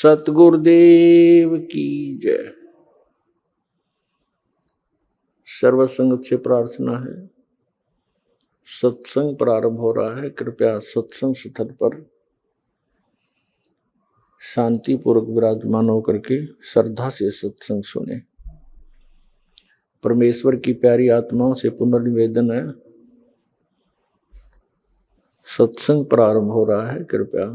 सतगुरुदेव की जय। सर्वसंगत से प्रार्थना है, सत्संग प्रारंभ हो रहा है। कृपया सत्संग स्थल पर शांतिपूर्वक विराजमान होकर के श्रद्धा से सत्संग सुने। परमेश्वर की प्यारी आत्माओं से पुनर्निवेदन है, सत्संग प्रारंभ हो रहा है। कृपया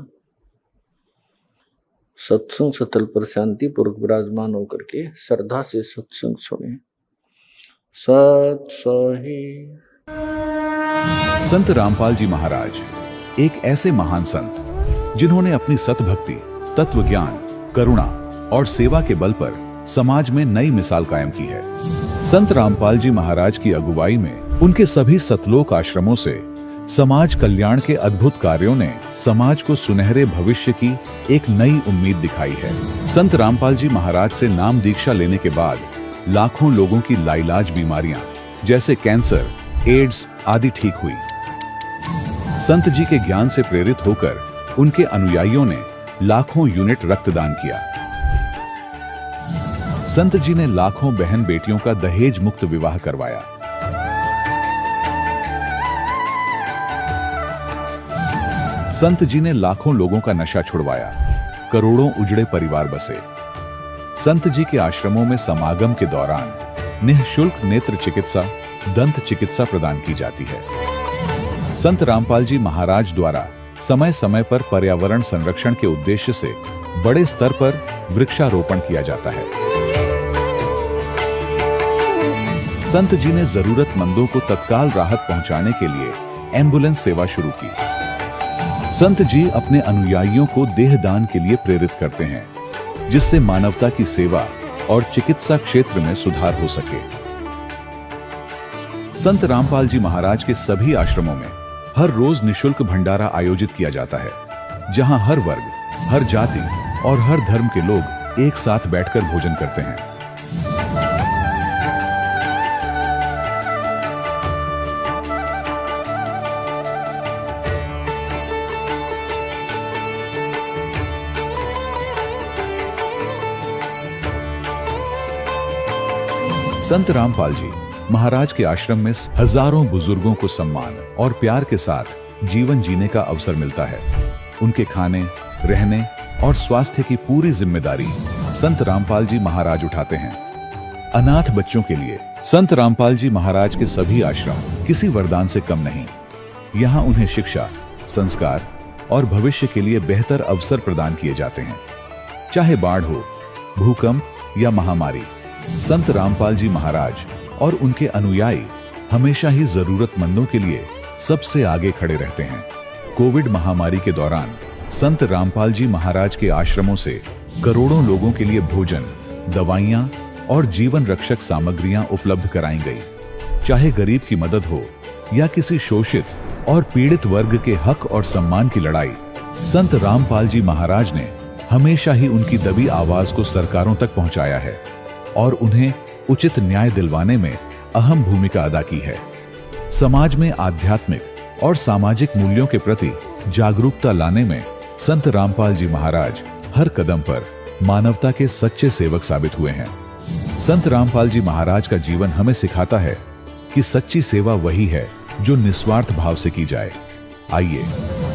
सत्संग स्थल पर शांतिपूर्वक विराजमान होकर के श्रद्धा से सत्संग सुने। सत सही। संत रामपाल जी महाराज एक ऐसे महान संत जिन्होंने अपनी सतभक्ति, तत्व ज्ञान, करुणा और सेवा के बल पर समाज में नई मिसाल कायम की है। संत रामपाल जी महाराज की अगुवाई में उनके सभी सतलोक आश्रमों से समाज कल्याण के अद्भुत कार्यों ने समाज को सुनहरे भविष्य की एक नई उम्मीद दिखाई है। संत रामपाल जी महाराज से नाम दीक्षा लेने के बाद लाखों लोगों की लाइलाज बीमारियां जैसे कैंसर, एड्स आदि ठीक हुई। संत जी के ज्ञान से प्रेरित होकर उनके अनुयायियों ने लाखों यूनिट रक्तदान किया। संत जी ने लाखों बहन बेटियों का दहेज मुक्त विवाह करवाया। संत जी ने लाखों लोगों का नशा छुड़वाया, करोड़ों उजड़े परिवार बसे। संत जी के आश्रमों में समागम के दौरान निःशुल्क नेत्र चिकित्सा, दंत चिकित्सा प्रदान की जाती है। संत रामपाल जी महाराज द्वारा समय समय पर पर्यावरण संरक्षण के उद्देश्य से बड़े स्तर पर वृक्षारोपण किया जाता है। संत जी ने जरूरतमंदों को तत्काल राहत पहुंचाने के लिए एम्बुलेंस सेवा शुरू की। संत जी अपने अनुयायियों को देहदान के लिए प्रेरित करते हैं, जिससे मानवता की सेवा और चिकित्सा क्षेत्र में सुधार हो सके। संत रामपाल जी महाराज के सभी आश्रमों में हर रोज निःशुल्क भंडारा आयोजित किया जाता है, जहां हर वर्ग, हर जाति और हर धर्म के लोग एक साथ बैठकर भोजन करते हैं। संत रामपाल जी महाराज के आश्रम में हजारों बुजुर्गों को सम्मान और प्यार के साथ जीवन जीने का अवसर मिलता है। उनके खाने, रहने और स्वास्थ्य की पूरी जिम्मेदारी संत रामपाल जी महाराज उठाते हैं। अनाथ बच्चों के लिए संत रामपाल जी महाराज के सभी आश्रम किसी वरदान से कम नहीं। यहाँ उन्हें शिक्षा, संस्कार और भविष्य के लिए बेहतर अवसर प्रदान किए जाते हैं। चाहे बाढ़ हो, भूकंप या महामारी, संत रामपाल जी महाराज और उनके अनुयायी हमेशा ही जरूरतमंदों के लिए सबसे आगे खड़े रहते हैं। कोविड महामारी के दौरान संत रामपाल जी महाराज के आश्रमों से करोड़ों लोगों के लिए भोजन, दवाइयां और जीवन रक्षक सामग्रियां उपलब्ध कराई गई। चाहे गरीब की मदद हो या किसी शोषित और पीड़ित वर्ग के हक और सम्मान की लड़ाई, संत रामपाल जी महाराज ने हमेशा ही उनकी दबी आवाज को सरकारों तक पहुंचाया है और उन्हें उचित न्याय दिलवाने में अहम भूमिका अदा की है। समाज में आध्यात्मिक और सामाजिक मूल्यों के प्रति जागरूकता लाने में संत रामपाल जी महाराज हर कदम पर मानवता के सच्चे सेवक साबित हुए हैं। संत रामपाल जी महाराज का जीवन हमें सिखाता है कि सच्ची सेवा वही है जो निस्वार्थ भाव से की जाए। आइए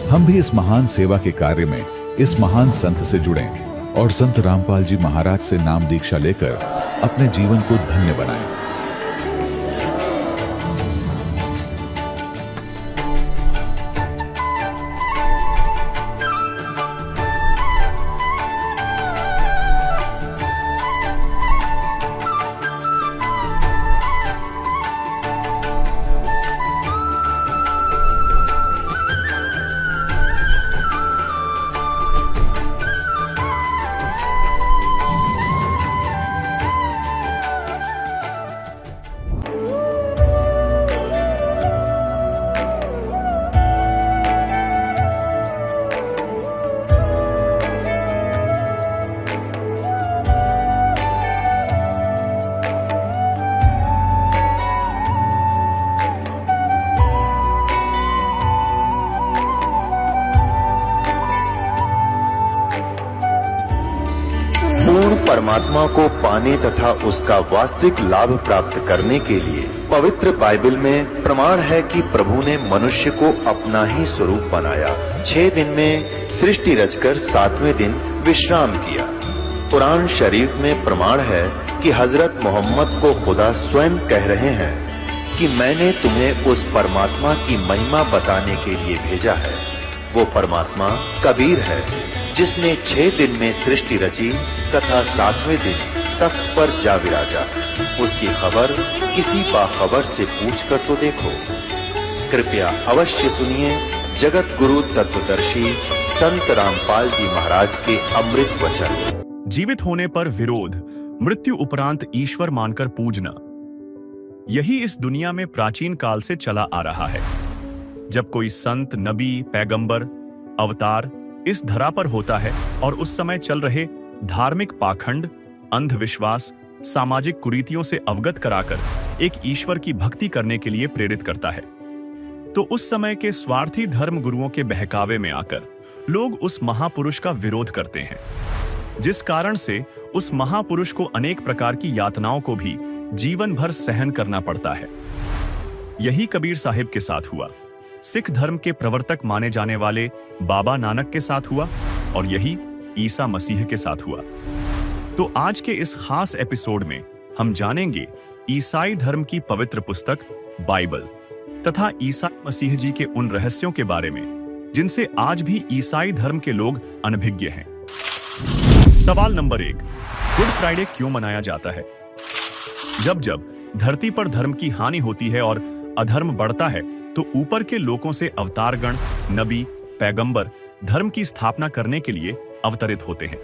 हम भी इस महान सेवा के कार्य में इस महान संत से जुड़ें और संत रामपाल जी महाराज से नाम दीक्षा लेकर अपने जीवन को धन्य बनाएं। परमात्मा को पाने तथा उसका वास्तविक लाभ प्राप्त करने के लिए पवित्र बाइबल में प्रमाण है कि प्रभु ने मनुष्य को अपना ही स्वरूप बनाया। 6 दिन में सृष्टि रचकर 7वें दिन विश्राम किया। कुरान शरीफ में प्रमाण है कि हजरत मोहम्मद को खुदा स्वयं कह रहे हैं कि मैंने तुम्हें उस परमात्मा की महिमा बताने के लिए भेजा है। वो परमात्मा कबीर है जिसने 6 दिन में सृष्टि रची तथा 7वें दिन तख्त पर जा विराजा। उसकी खबर किसी बाखबर से पूछ कर तो देखो। कृपया अवश्य सुनिए जगत गुरु तत्वदर्शी संत रामपाल जी महाराज के अमृत वचन। जीवित होने पर विरोध, मृत्यु उपरांत ईश्वर मानकर पूजना, यही इस दुनिया में प्राचीन काल से चला आ रहा है। जब कोई संत, नबी, पैगंबर, अवतार इस धरा पर होता है और उस समय चल रहे धार्मिक पाखंड, अंधविश्वास, सामाजिक कुरीतियों से अवगत कराकर एक ईश्वर की भक्ति करने के लिए प्रेरित करता है, तो उस समय के स्वार्थी धर्म गुरुओं के बहकावे में आकर लोग उस महापुरुष का विरोध करते हैं, जिस कारण से उस महापुरुष को अनेक प्रकार की यातनाओं को भी जीवन भर सहन करना पड़ता है। यही कबीर साहिब के साथ हुआ, सिख धर्म के प्रवर्तक माने जाने वाले बाबा नानक के साथ हुआ और यही ईसा मसीह के साथ हुआ। तो आज के इस खास एपिसोड में हम जानेंगे ईसाई धर्म की पवित्र पुस्तक बाइबल तथा ईसा मसीह जी के उन रहस्यों के बारे में जिनसे आज भी ईसाई धर्म के लोग अनभिज्ञ हैं। सवाल नंबर 1, गुड फ्राइडे क्यों मनाया जाता है? जब जब धरती पर धर्म की हानि होती है और अधर्म बढ़ता है तो ऊपर के लोगों से अवतारगण, नबी, पैगंबर धर्म की स्थापना करने के लिए अवतरित होते हैं।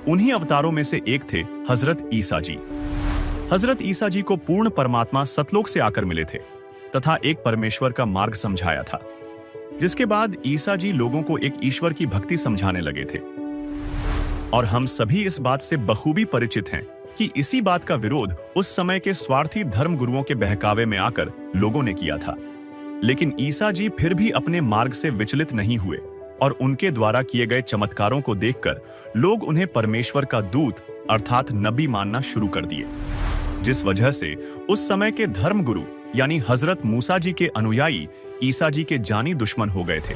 उन्हीं अवतारों में से एक थे हजरत ईसा जी। हजरत ईसा जी को पूर्ण परमात्मा सतलोक से आकर मिले थे तथा एक परमेश्वर का मार्ग समझाया था, जिसके बाद ईसा जी लोगों को एक ईश्वर की भक्ति समझाने लगे थे। और हम सभी इस बात से बखूबी परिचित हैं कि इसी बात का विरोध उस समय के स्वार्थी धर्म गुरुओं के बहकावे में आकर लोगों ने किया था। लेकिन ईसा जी फिर भी अपने मार्ग से विचलित नहीं हुए और उनके द्वारा किए गए चमत्कारों को देखकर लोग उन्हें परमेश्वर का दूत अर्थात नबी मानना शुरू कर दिए, जिस वजह से उस समय के धर्म गुरु यानी हजरत मूसा जी के अनुयायी ईसा जी के जानी दुश्मन हो गए थे।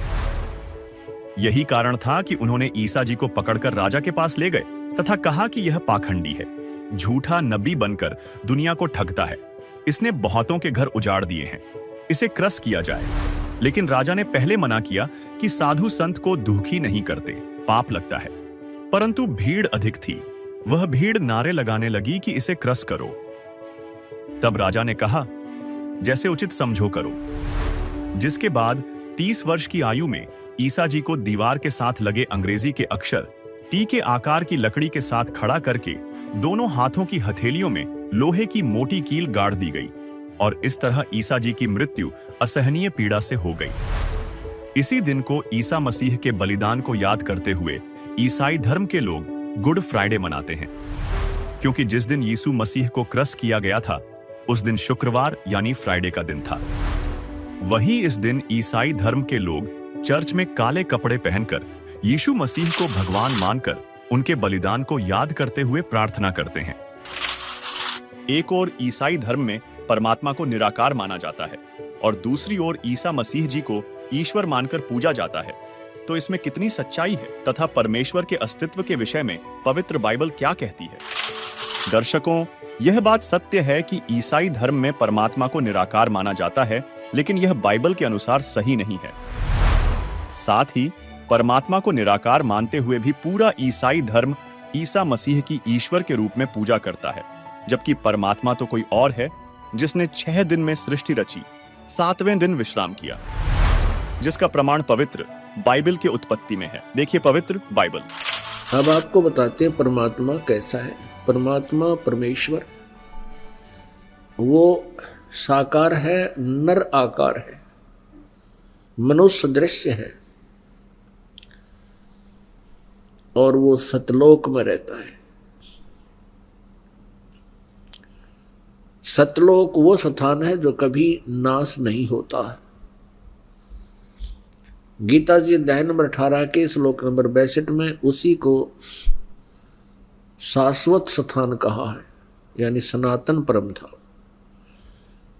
यही कारण था कि उन्होंने ईसा जी को पकड़कर राजा के पास ले गए तथा कहा कि यह पाखंडी है, झूठा नबी बनकर दुनिया को ठगता है, इसने बहुतों के घर उजाड़ दिए हैं, इसे क्रस किया जाए। लेकिन राजा ने पहले मना किया कि साधु संत को दुखी नहीं करते, पाप लगता है। परंतु भीड़ अधिक थी, वह भीड़ नारे लगाने लगी कि इसे क्रस करो। तब राजा ने कहा, जैसे उचित समझो करो। जिसके बाद 30 वर्ष की आयु में ईसा जी को दीवार के साथ लगे अंग्रेजी के अक्षर टी के आकार की लकड़ी के साथ खड़ा करके दोनों हाथों की हथेलियों में लोहे की मोटी कील गाड़ दी गई और इस तरह ईसा जी की मृत्यु असहनीय पीड़ा से हो गई। इसी दिन को ईसा मसीह के बलिदान को याद करते हुए ईसाई धर्म के लोग गुड फ्राइडे मनाते हैं, क्योंकि जिस दिन यीशु मसीह को क्रस किया गया था उस दिन शुक्रवार यानी फ्राइडे का दिन था। वहीं इस दिन ईसाई धर्म के लोग चर्च में काले कपड़े पहनकर यीशु मसीह को भगवान मानकर उनके बलिदान को याद करते हुए प्रार्थना करते हैं। एक ओर ईसाई धर्म में परमात्मा को निराकार माना जाता है और दूसरी ओर ईसा मसीह जी को ईश्वर मानकर पूजा जाता है। तो इसमें कितनी सच्चाई है तथा परमेश्वर के अस्तित्व के विषय में पवित्र बाइबल क्या कहती है? दर्शकों, यह बात सत्य है कि ईसाई धर्म में परमात्मा को निराकार माना जाता है, लेकिन यह बाइबल के अनुसार सही नहीं है। साथ ही परमात्मा को निराकार मानते हुए भी पूरा ईसाई धर्म ईसा मसीह की ईश्वर के रूप में पूजा करता है, जबकि परमात्मा तो कोई और है जिसने 6 दिन में सृष्टि रची, 7वें दिन विश्राम किया, जिसका प्रमाण पवित्र बाइबल के उत्पत्ति में है। देखिए पवित्र बाइबल। अब आपको बताते हैं परमात्मा कैसा है। परमात्मा परमेश्वर वो साकार है, नर आकार है, मनुष्य सदृश्य है और वो सतलोक में रहता है। सतलोक वो स्थान है जो कभी नाश नहीं होता है। गीता जी अध्याय नंबर 18 के श्लोक नंबर 62 में उसी को शाश्वत स्थान कहा है, यानी सनातन परम था।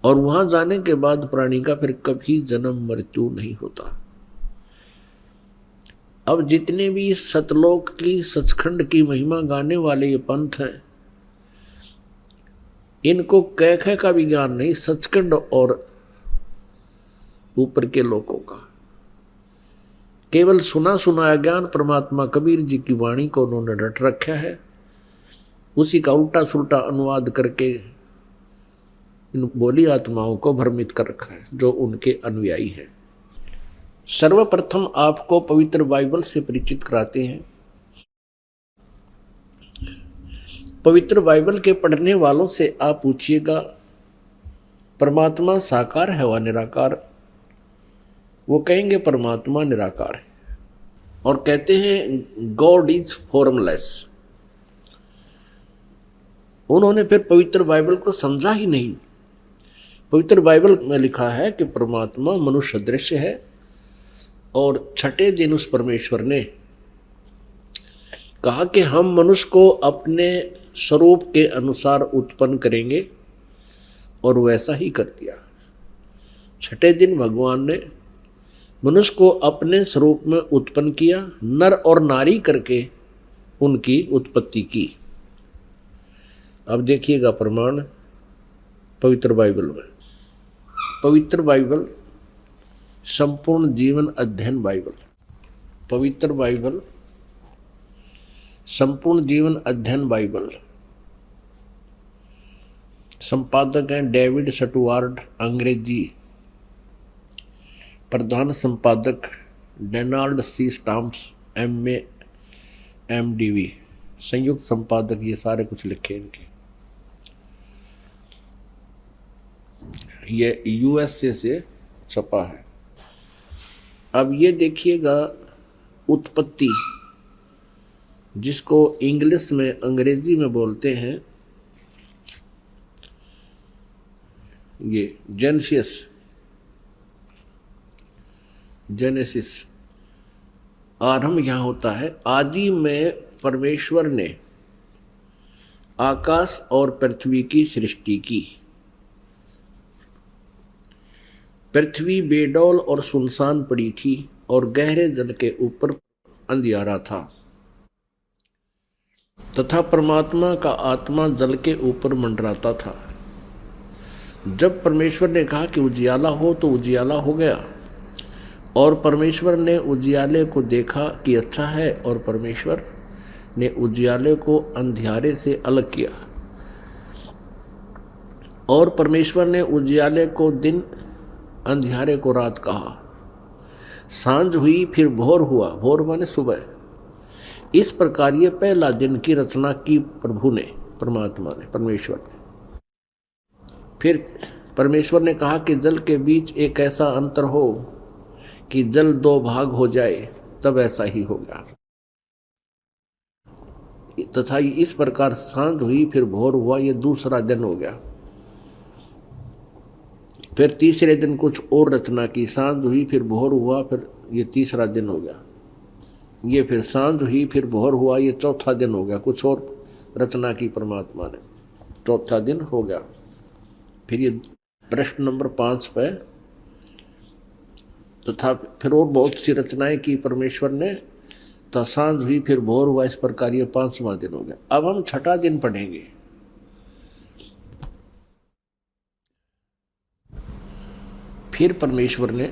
और वहां जाने के बाद प्राणी का फिर कभी जन्म मृत्यु नहीं होता। अब जितने भी सतलोक की सचखंड की महिमा गाने वाले ये पंथ हैं, इनको कह कह का भी ज्ञान नहीं, सचखंड और ऊपर के लोगों का केवल सुना सुनाया ज्ञान परमात्मा कबीर जी की वाणी को उन्होंने रट रखा है, उसी का उल्टा सुल्टा अनुवाद करके इन बोली आत्माओं को भ्रमित कर रखा है जो उनके अनुयायी हैं। सर्वप्रथम आपको पवित्र बाइबल से परिचित कराते हैं। पवित्र बाइबल के पढ़ने वालों से आप पूछिएगा परमात्मा साकार है व निराकार, वो कहेंगे परमात्मा निराकार है, और कहते हैं गॉड इज फॉर्मलेस। उन्होंने फिर पवित्र बाइबल को समझा ही नहीं। पवित्र बाइबल में लिखा है कि परमात्मा मनुष्य दृश्य है, और छठे दिन उस परमेश्वर ने कहा कि हम मनुष्य को अपने स्वरूप के अनुसार उत्पन्न करेंगे, और वैसा ही कर दिया। छठे दिन भगवान ने मनुष्य को अपने स्वरूप में उत्पन्न किया, नर और नारी करके उनकी उत्पत्ति की। अब देखिएगा प्रमाण पवित्र बाइबल में। पवित्र बाइबल संपूर्ण जीवन अध्ययन बाइबल, पवित्र बाइबल संपूर्ण जीवन अध्ययन बाइबल, संपादक हैं डेविड स्टुअर्ट, अंग्रेजी, प्रधान संपादक Donald C Stamps, MA MDV, संयुक्त संपादक, ये सारे कुछ लिखे इनके। ये USA से छपा है। अब ये देखिएगा उत्पत्ति, जिसको इंग्लिश में अंग्रेजी में बोलते हैं ये जेनेसिस। आरंभ यहाँ होता है, आदि में परमेश्वर ने आकाश और पृथ्वी की सृष्टि की। पृथ्वी बेडौल और सुनसान पड़ी थी, और गहरे जल के ऊपर अंधियारा था, तथा परमात्मा का आत्मा जल के ऊपर मंडराता था। जब परमेश्वर ने कहा कि उजियाला हो, तो उजियाला हो गया, और परमेश्वर ने उजियाले को देखा कि अच्छा है, और परमेश्वर ने उजियाले को अंधियारे से अलग किया। और परमेश्वर ने उजियाले को दिन, अंधियारे को रात कहा। सांझ हुई, फिर भोर हुआ, भोर माने सुबह। इस प्रकार ये पहला दिन की रचना की प्रभु ने, परमात्मा ने, परमेश्वर ने। फिर परमेश्वर ने कहा कि जल के बीच एक ऐसा अंतर हो कि जल दो भाग हो जाए, तब ऐसा ही होगा। तथा इस प्रकार सांझ हुई, फिर भोर हुआ, ये दूसरा दिन हो गया। फिर तीसरे दिन कुछ और रचना की, सांझ हुई, फिर भोर हुआ, फिर ये तीसरा दिन हो गया। ये फिर सांझ हुई, फिर भोर हुआ, ये चौथा दिन हो गया। कुछ और रचना की परमात्मा ने, चौथा दिन हो गया। फिर ये प्रश्न नंबर 5 पे, तथा फिर और बहुत सी रचनाएं की परमेश्वर ने, तो सांझ हुई, फिर भोर हुआ, इस प्रकार ये 5वां दिन हो गया। अब हम छठा दिन पढ़ेंगे। फिर परमेश्वर ने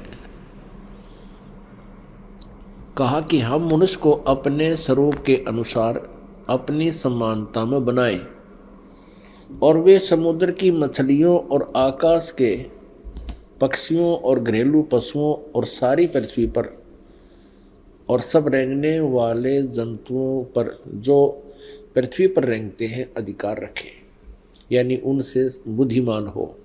कहा कि हम मनुष्य को अपने स्वरूप के अनुसार अपनी समानता में बनाएं, और वे समुद्र की मछलियों और आकाश के पक्षियों और घरेलू पशुओं और सारी पृथ्वी पर और सब रेंगने वाले जंतुओं पर जो पृथ्वी पर रेंगते हैं अधिकार रखें, यानी उनसे बुद्धिमान हो।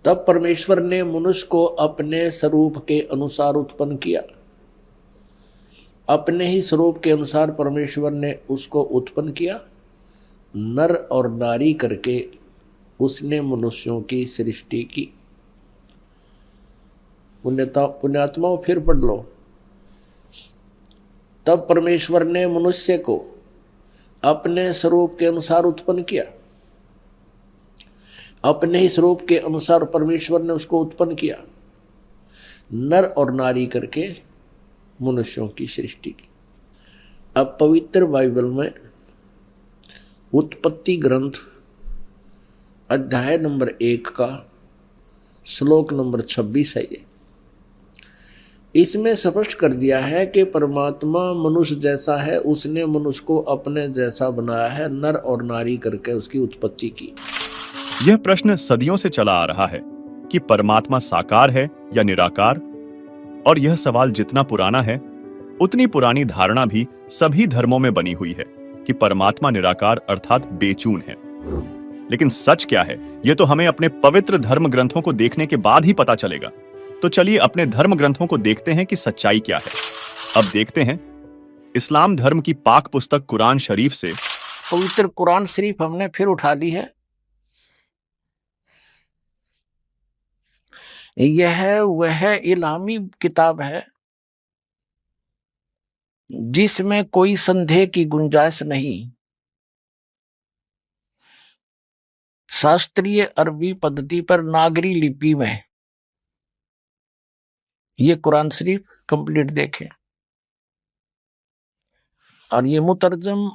तब परमेश्वर ने मनुष्य को अपने स्वरूप के अनुसार उत्पन्न किया। अपने ही स्वरूप के अनुसार परमेश्वर ने उसको उत्पन्न किया, नर और नारी करके उसने मनुष्यों की सृष्टि की। पुण्यात्माओं फिर पढ़ लो। तब परमेश्वर ने मनुष्य को अपने स्वरूप के अनुसार उत्पन्न किया, अपने ही स्वरूप के अनुसार परमेश्वर ने उसको उत्पन्न किया, नर और नारी करके मनुष्यों की सृष्टि की। अब पवित्र बाइबल में उत्पत्ति ग्रंथ अध्याय नंबर 1 का श्लोक नंबर 26 है ये। इसमें स्पष्ट कर दिया है कि परमात्मा मनुष्य जैसा है, उसने मनुष्य को अपने जैसा बनाया है, नर और नारी करके उसकी उत्पत्ति की। यह प्रश्न सदियों से चला आ रहा है कि परमात्मा साकार है या निराकार, और यह सवाल जितना पुराना है उतनी पुरानी धारणा भी सभी धर्मों में बनी हुई है कि परमात्मा निराकार अर्थात बेचून है। लेकिन सच क्या है, यह तो हमें अपने पवित्र धर्म ग्रंथों को देखने के बाद ही पता चलेगा। तो चलिए अपने धर्म ग्रंथों को देखते हैं कि सच्चाई क्या है। अब देखते हैं इस्लाम धर्म की पाक पुस्तक कुरान शरीफ से। पवित्र कुरान शरीफ हमने फिर उठा ली है। यह वह इलामी किताब है जिसमें कोई संदेह की गुंजाइश नहीं। शास्त्रीय अरबी पद्धति पर नागरी लिपि में ये कुरान शरीफ कंप्लीट देखें, और ये मुतरजम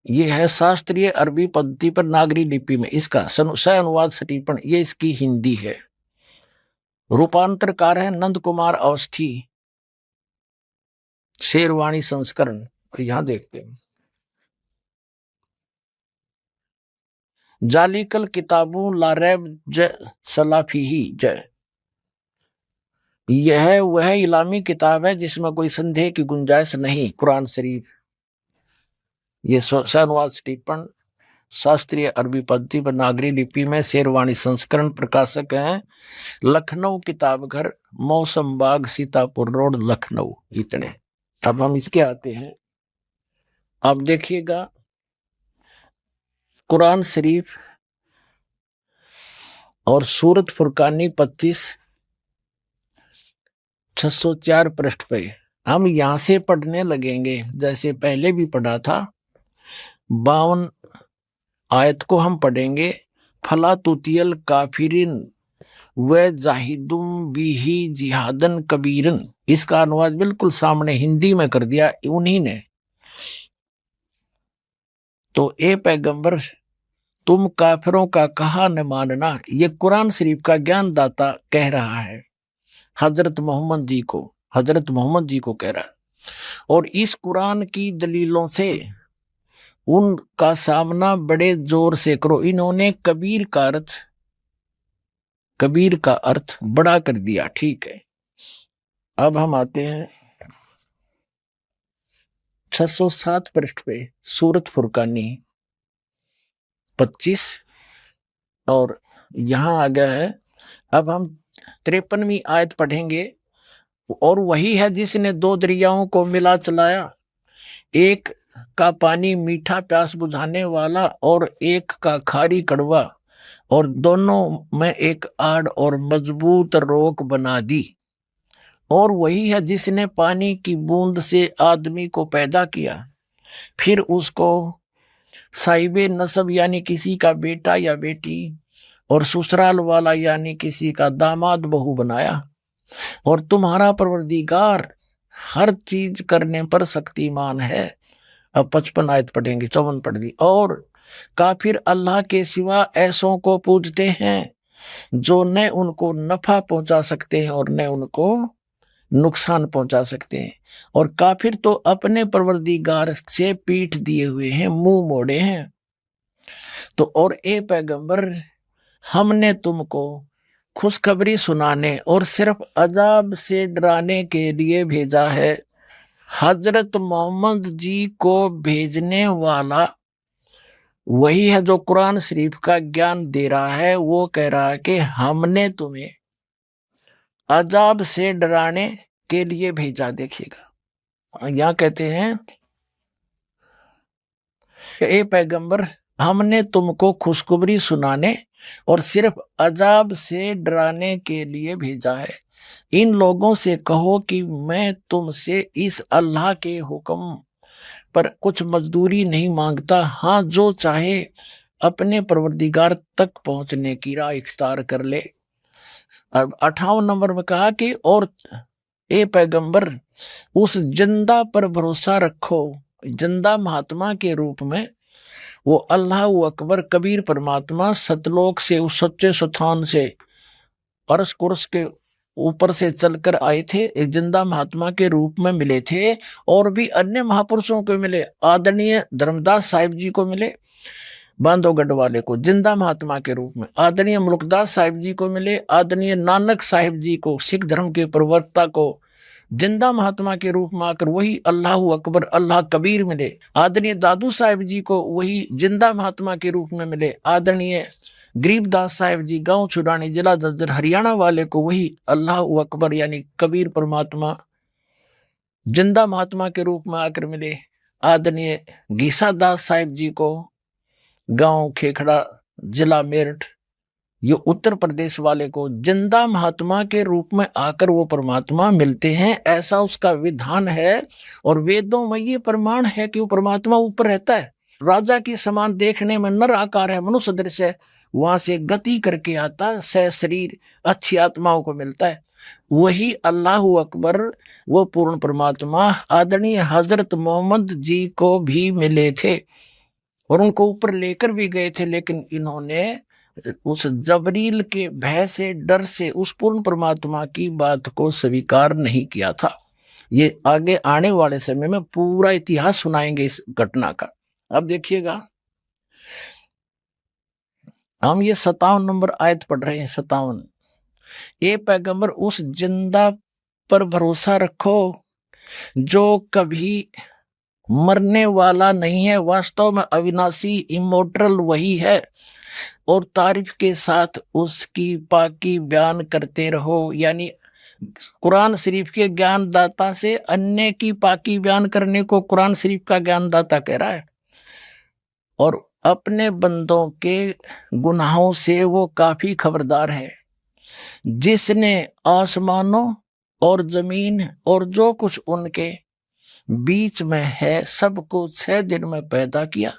ये है शास्त्रीय अरबी पद्धति पर नागरी लिपि में, इसका सह अनुवाद सटीपन ये इसकी हिंदी है। रूपांतरकार है नंद कुमार अवस्थी, शेरवाणी संस्करण। और यहां देखते हैं जालिकल किताबों लारैब ज सलाफीही जय, यह वह इलामी किताब है जिसमें कोई संदेह की गुंजाइश नहीं। कुरान शरीफ ये अनुवाद टिप्पण शास्त्रीय अरबी पद्धति पर नागरी लिपि में शेरवाणी संस्करण, प्रकाशक हैं लखनऊ किताब घर, मौसम बाग, सीतापुर रोड, लखनऊ। इतने। अब हम इसके आते हैं। अब देखिएगा कुरान शरीफ और सूरत फुरकानी 25/604 पृष्ठ पे हम यहां से पढ़ने लगेंगे जैसे पहले भी पढ़ा था। 52 आयत को हम पढ़ेंगे। फला तुतियल काफिरिन व जाहिदुम बिही जिहादन कबीरन, इसका अनुवाद बिल्कुल सामने हिंदी में कर दिया उन्हीं ने। तो ए पैगंबर तुम काफिरों का कहा न मानना, ये कुरान शरीफ का ज्ञानदाता कह रहा है हजरत मोहम्मद जी को कह रहा है। और इस कुरान की दलीलों से उनका सामना बड़े जोर से करो। इन्होंने कबीर का अर्थ बड़ा कर दिया। ठीक है, अब हम आते हैं 607 पृष्ठ पे सूरत फुरकानी 25 और यहां आ गया है। अब हम 53वीं आयत पढ़ेंगे। और वही है जिसने 2 दरियाओं को मिला चलाया, एक का पानी मीठा प्यास बुझाने वाला और एक का खारी कड़वा, और दोनों में एक आड़ और मजबूत रोक बना दी। और वही है जिसने पानी की बूंद से आदमी को पैदा किया, फिर उसको साहिबे नसब यानी किसी का बेटा या बेटी, और ससुराल वाला यानी किसी का दामाद बहू बनाया। और तुम्हारा परवरदिगार हर चीज करने पर शक्तिमान है। अब 55 आयत पढ़ेंगे, 54 पढ़ ली। और काफिर अल्लाह के सिवा ऐसों को पूजते हैं जो न उनको नफा पहुंचा सकते हैं और न उनको नुकसान पहुंचा सकते हैं। और काफिर तो अपने परवरदिगार से पीठ दिए हुए हैं, मुंह मोड़े हैं। तो और ए पैगंबर हमने तुमको खुशखबरी सुनाने और सिर्फ अजाब से डराने के लिए भेजा है। हजरत मोहम्मद जी को भेजने वाला वही है जो कुरान शरीफ का ज्ञान दे रहा है। वो कह रहा है कि हमने तुम्हें अजाब से डराने के लिए भेजा। देखिएगा यहां कहते हैं ए पैगंबर हमने तुमको खुशखबरी सुनाने और सिर्फ अजाब से डराने के लिए भेजा है। इन लोगों से कहो कि मैं तुमसे इस अल्लाह के हुक्म पर कुछ मजदूरी नहीं मांगता। हाँ, जो चाहे अपने परवरदिगार तक पहुंचने की राह इख्तियार कर ले। अब 58 नंबर में कहा कि और ए पैगंबर, उस जिंदा पर भरोसा रखो। जिंदा महात्मा के रूप में वो अल्लाह अकबर कबीर परमात्मा सतलोक से, उस सच्चे स्थान से, अर्श कुर्स के ऊपर से चलकर आए थे, एक जिंदा महात्मा के रूप में मिले थे। और भी अन्य महापुरुषों को मिले, आदरणीय धर्मदास साहिब जी को मिले, बांधवगढ़ वाले को जिंदा महात्मा के रूप में, आदरणीय मुल्कदास साहिब जी को मिले, आदरणीय नानक साहिब जी को, सिख धर्म के प्रवक्ता को जिंदा महात्मा के रूप में आकर वही अल्लाह अकबर अल्लाह कबीर मिले। आदरणीय दादू साहिब जी को वही जिंदा महात्मा के रूप में मिले। आदरणीय गरीबदास साहिब जी गांव छुड़ानी जिला ददर हरियाणा वाले को वही अल्लाह अकबर यानी कबीर परमात्मा जिंदा महात्मा के रूप में आकर मिले। आदरणीय गीसा दास साहिब जी को गांव खेखड़ा जिला मेरठ, ये उत्तर प्रदेश वाले को जिंदा महात्मा के रूप में आकर वो परमात्मा मिलते हैं, ऐसा उसका विधान है। और वेदों में ये प्रमाण है कि वो परमात्मा ऊपर रहता है। राजा की समान देखने में नर आकार है, मनुष्य दृश्य है, वहां से गति करके आता है, सह शरीर अच्छी आत्माओं को मिलता है। वही अल्लाह अकबर वो पूर्ण परमात्मा आदरणीय हजरत मोहम्मद जी को भी मिले थे और उनको ऊपर लेकर भी गए थे, लेकिन इन्होंने उस जबरील के भय से, डर से उस पूर्ण परमात्मा की बात को स्वीकार नहीं किया था। ये आगे आने वाले समय में पूरा इतिहास सुनाएंगे इस घटना का। अब देखिएगा, हम ये 57 नंबर आयत पढ़ रहे हैं। 57, ए पैगंबर, उस जिंदा पर भरोसा रखो जो कभी मरने वाला नहीं है, वास्तव में अविनाशी इमोर्टल वही है, और तारीफ के साथ उसकी पाकी बयान करते रहो। यानी कुरान शरीफ के ज्ञानदाता से अन्य की पाकी बयान करने को कुरान शरीफ का ज्ञानदाता कह रहा है। और अपने बंदों के गुनाहों से वो काफी खबरदार है। जिसने आसमानों और जमीन और जो कुछ उनके बीच में है सबको 6 दिन में पैदा किया,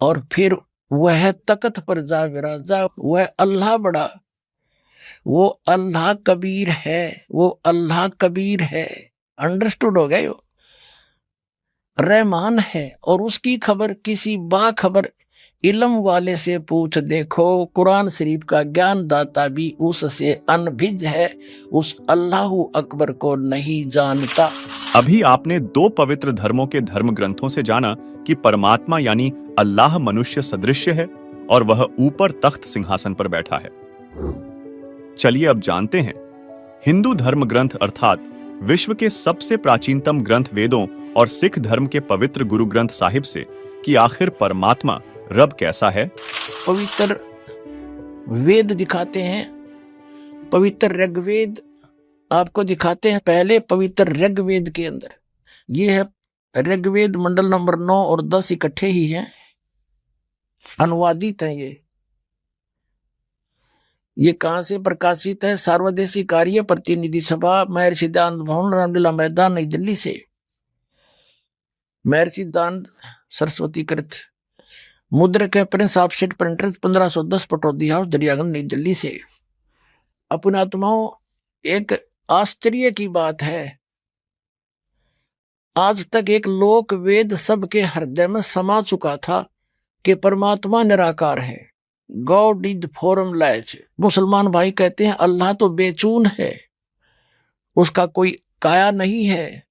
और फिर वह तख्त पर जा विराजा। वह अल्लाह बड़ा, वो अल्लाह कबीर है, वो अल्लाह कबीर है। अंडरस्टूड हो गए? रहमान है, और उसकी खबर किसी बाखबर इल्म वाले से पूछ देखो। कुरान शरीफ का ज्ञान दाता भी उससे अनभिज है, उस अल्लाह अकबर को नहीं जानता। अभी आपने 2 पवित्र धर्मों के धर्म ग्रंथों से जाना कि परमात्मा यानी अल्लाह मनुष्य सदृश्य है और वह ऊपर तख्त सिंहासन पर बैठा है। चलिए अब जानते हैं हिंदू धर्म ग्रंथ अर्थात विश्व के सबसे प्राचीनतम ग्रंथ वेदों और सिख धर्म के पवित्र गुरु ग्रंथ साहिब से कि आखिर परमात्मा रब कैसा है। पवित्र वेद दिखाते हैं, पवित्र ऋग्वेद आपको दिखाते हैं। पहले पवित्र ऋग्वेद के अंदर ये है, ऋग्वेद मंडल नंबर 9 और 10 इकट्ठे ही हैं, अनुवादित है। ये कहां से प्रकाशित है? सार्वदेशी कार्य प्रतिनिधि सभा, महर्षि दयानंद भवन, रामलीला मैदान, नई दिल्ली से। महर्षि दयानंद सरस्वती कृत, मुद्रक है Prince of seat printer 1510, Pataudi house, Daryaganj, नई दिल्ली से। अपने आत्माओं, एक आश्चर्य की बात है, आज तक एक लोक वेद सबके हृदय में समा चुका था कि परमात्मा निराकार है, गॉड इज फॉर्मलेस। मुसलमान भाई कहते हैं अल्लाह तो बेचून है, उसका कोई काया नहीं है,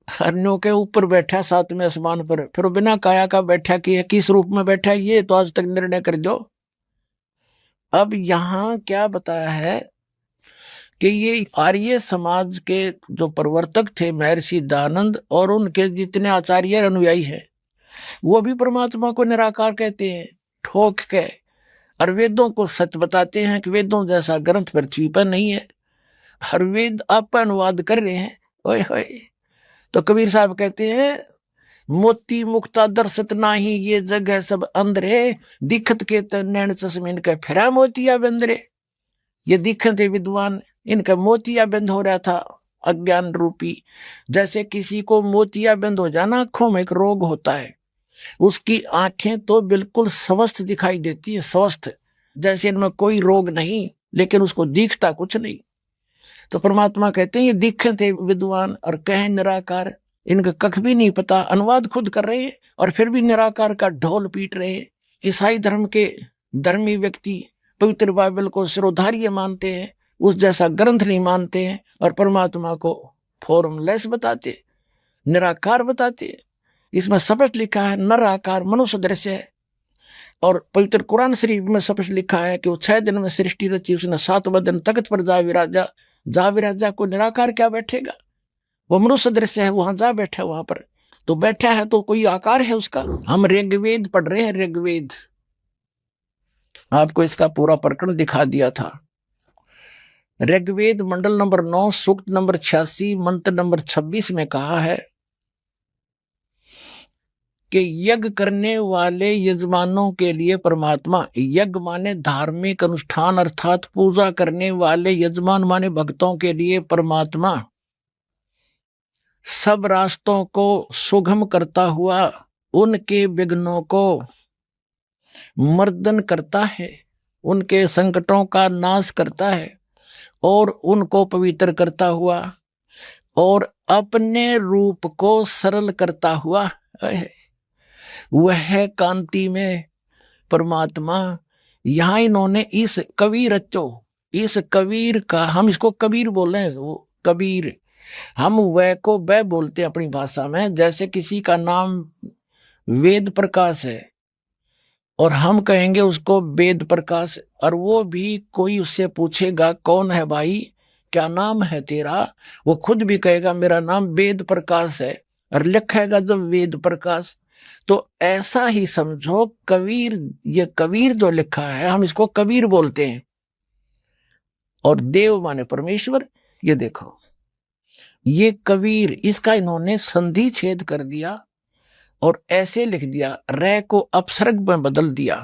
हरनों के ऊपर बैठा 7वें आसमान पर, फिर बिना काया का बैठा कि किस रूप में बैठा है ये तो आज तक निर्णय कर दो। अब यहां क्या बताया है कि ये आर्य समाज के जो प्रवर्तक थे महर्षि दयानंद और उनके जितने आचार्य अनुयायी हैं वो भी परमात्मा को निराकार कहते हैं ठोक के, और वेदों को सच बताते हैं कि वेदों जैसा ग्रंथ पृथ्वी पर नहीं है। हर वेद आप अनुवाद कर रहे हैं, ओए होए। तो कबीर साहब कहते हैं मोती मुक्ता दर्शत नाही, ये जगह सब अंधरे, दिखत के नैन चश्मे इनका फिरा मोतिया बंदरे। ये दिखत थे विद्वान, इनका मोतिया बंद हो रहा था, अज्ञान रूपी, जैसे किसी को मोतियाबिंद हो जाना, आंखों में एक रोग होता है, उसकी आंखें तो बिल्कुल स्वस्थ दिखाई देती है, स्वस्थ, जैसे इनमें कोई रोग नहीं, लेकिन उसको दिखता कुछ नहीं। तो परमात्मा कहते हैं ये दिखे थे विद्वान और कहें निराकार, इनका कख भी नहीं पता, अनुवाद खुद कर रहे हैं और फिर भी निराकार का ढोल पीट रहे हैं। ईसाई धर्म के धर्मी व्यक्ति पवित्र बाइबल को सिरोधार्य मानते हैं, उस जैसा ग्रंथ नहीं मानते हैं और परमात्मा को फॉर्मलेस बताते, निराकार बताते। इसमें स्पष्ट लिखा है नराकार मनुष्य दृश्य है, और पवित्र कुरान शरीफ में स्पष्ट लिखा है कि वो 6 दिन में सृष्टि रची, उसने 7वें दिन तख्त पर जा विराजा को निराकार क्या बैठेगा, वो मनुष्य दृश्य है, वहां जा बैठा, वहां पर तो बैठा है तो कोई आकार है उसका। हम ऋग्वेद पढ़ रहे हैं, ऋग्वेद, आपको इसका पूरा प्रकरण दिखा दिया था। ऋग्वेद मंडल नंबर 9 सूक्त नंबर 86 मंत्र नंबर 26 में कहा है कि यज्ञ करने वाले यजमानों के लिए परमात्मा, यज्ञ माने धार्मिक अनुष्ठान अर्थात पूजा करने वाले यजमान माने भक्तों के लिए परमात्मा सब रास्तों को सुगम करता हुआ उनके विघ्नों को मर्दन करता है, उनके संकटों का नाश करता है और उनको पवित्र करता हुआ और अपने रूप को सरल करता हुआ है। वह कांति में परमात्मा, यहां इन्होंने इस कबीर का, हम इसको कबीर बोल रहे हैं, वो कबीर, हम वह को वह बोलते हैं अपनी भाषा में। जैसे किसी का नाम वेद प्रकाश है और हम कहेंगे उसको वेद प्रकाश, और वो भी कोई उससे पूछेगा कौन है भाई, क्या नाम है तेरा, वो खुद भी कहेगा मेरा नाम वेद प्रकाश है और लिखेगा जब वेद प्रकाश। तो ऐसा ही समझो कबीर, ये कबीर जो लिखा है हम इसको कबीर बोलते हैं। और देव माने परमेश्वर, ये देखो ये कबीर, इसका इन्होंने संधि छेद कर दिया और ऐसे लिख दिया, रे को अपसर्ग में बदल दिया।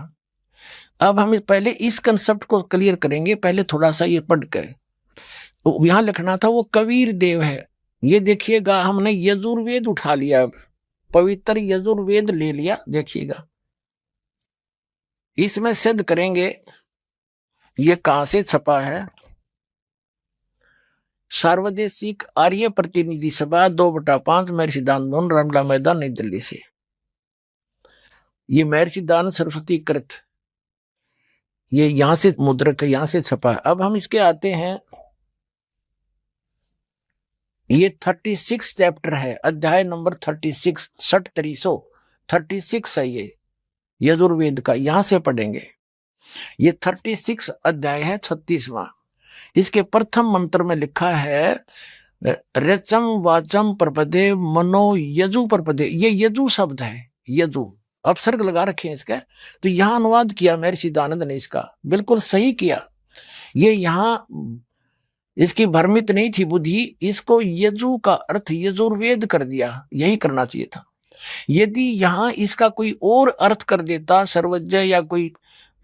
अब हम पहले इस कंसेप्ट को क्लियर करेंगे, पहले थोड़ा सा ये पढ़ कर। यहां लिखना था वो कबीर देव है, ये देखिएगा हमने यजुर्वेद उठा लिया, पवित्र यजुर्वेद ले लिया, देखिएगा इसमें सिद्ध करेंगे ये कहां से छपा है। सार्वदेशिक आर्य प्रतिनिधि सभा 2/5 महर्षि दानंद रामला मैदान नई दिल्ली से, ये महर्षि दानंद सरस्वती कृत, ये यहां से मुद्रक, यहां से छपा है। अब हम इसके आते हैं, ये 36 चैप्टर है, अध्याय नंबर 36 36 है ये यजुर्वेद का, यहां से पढ़ेंगे। ये 36 अध्याय है, 36वां। इसके प्रथम मंत्र में लिखा है रचम वाचम प्रपदे मनो यजु प्रपदे, ये यजु शब्द है, यजु अपसर्ग लगा रखे हैं इसका। तो यहां अनुवाद किया महर्षि दानंद ने, इसका बिल्कुल सही किया। ये यहां इसकी भ्रमित नहीं थी बुद्धि, इसको यजु का अर्थ यजुर्वेद कर दिया, यही करना चाहिए था। यदि यहां इसका कोई और अर्थ कर देता, सर्वज्ञ या कोई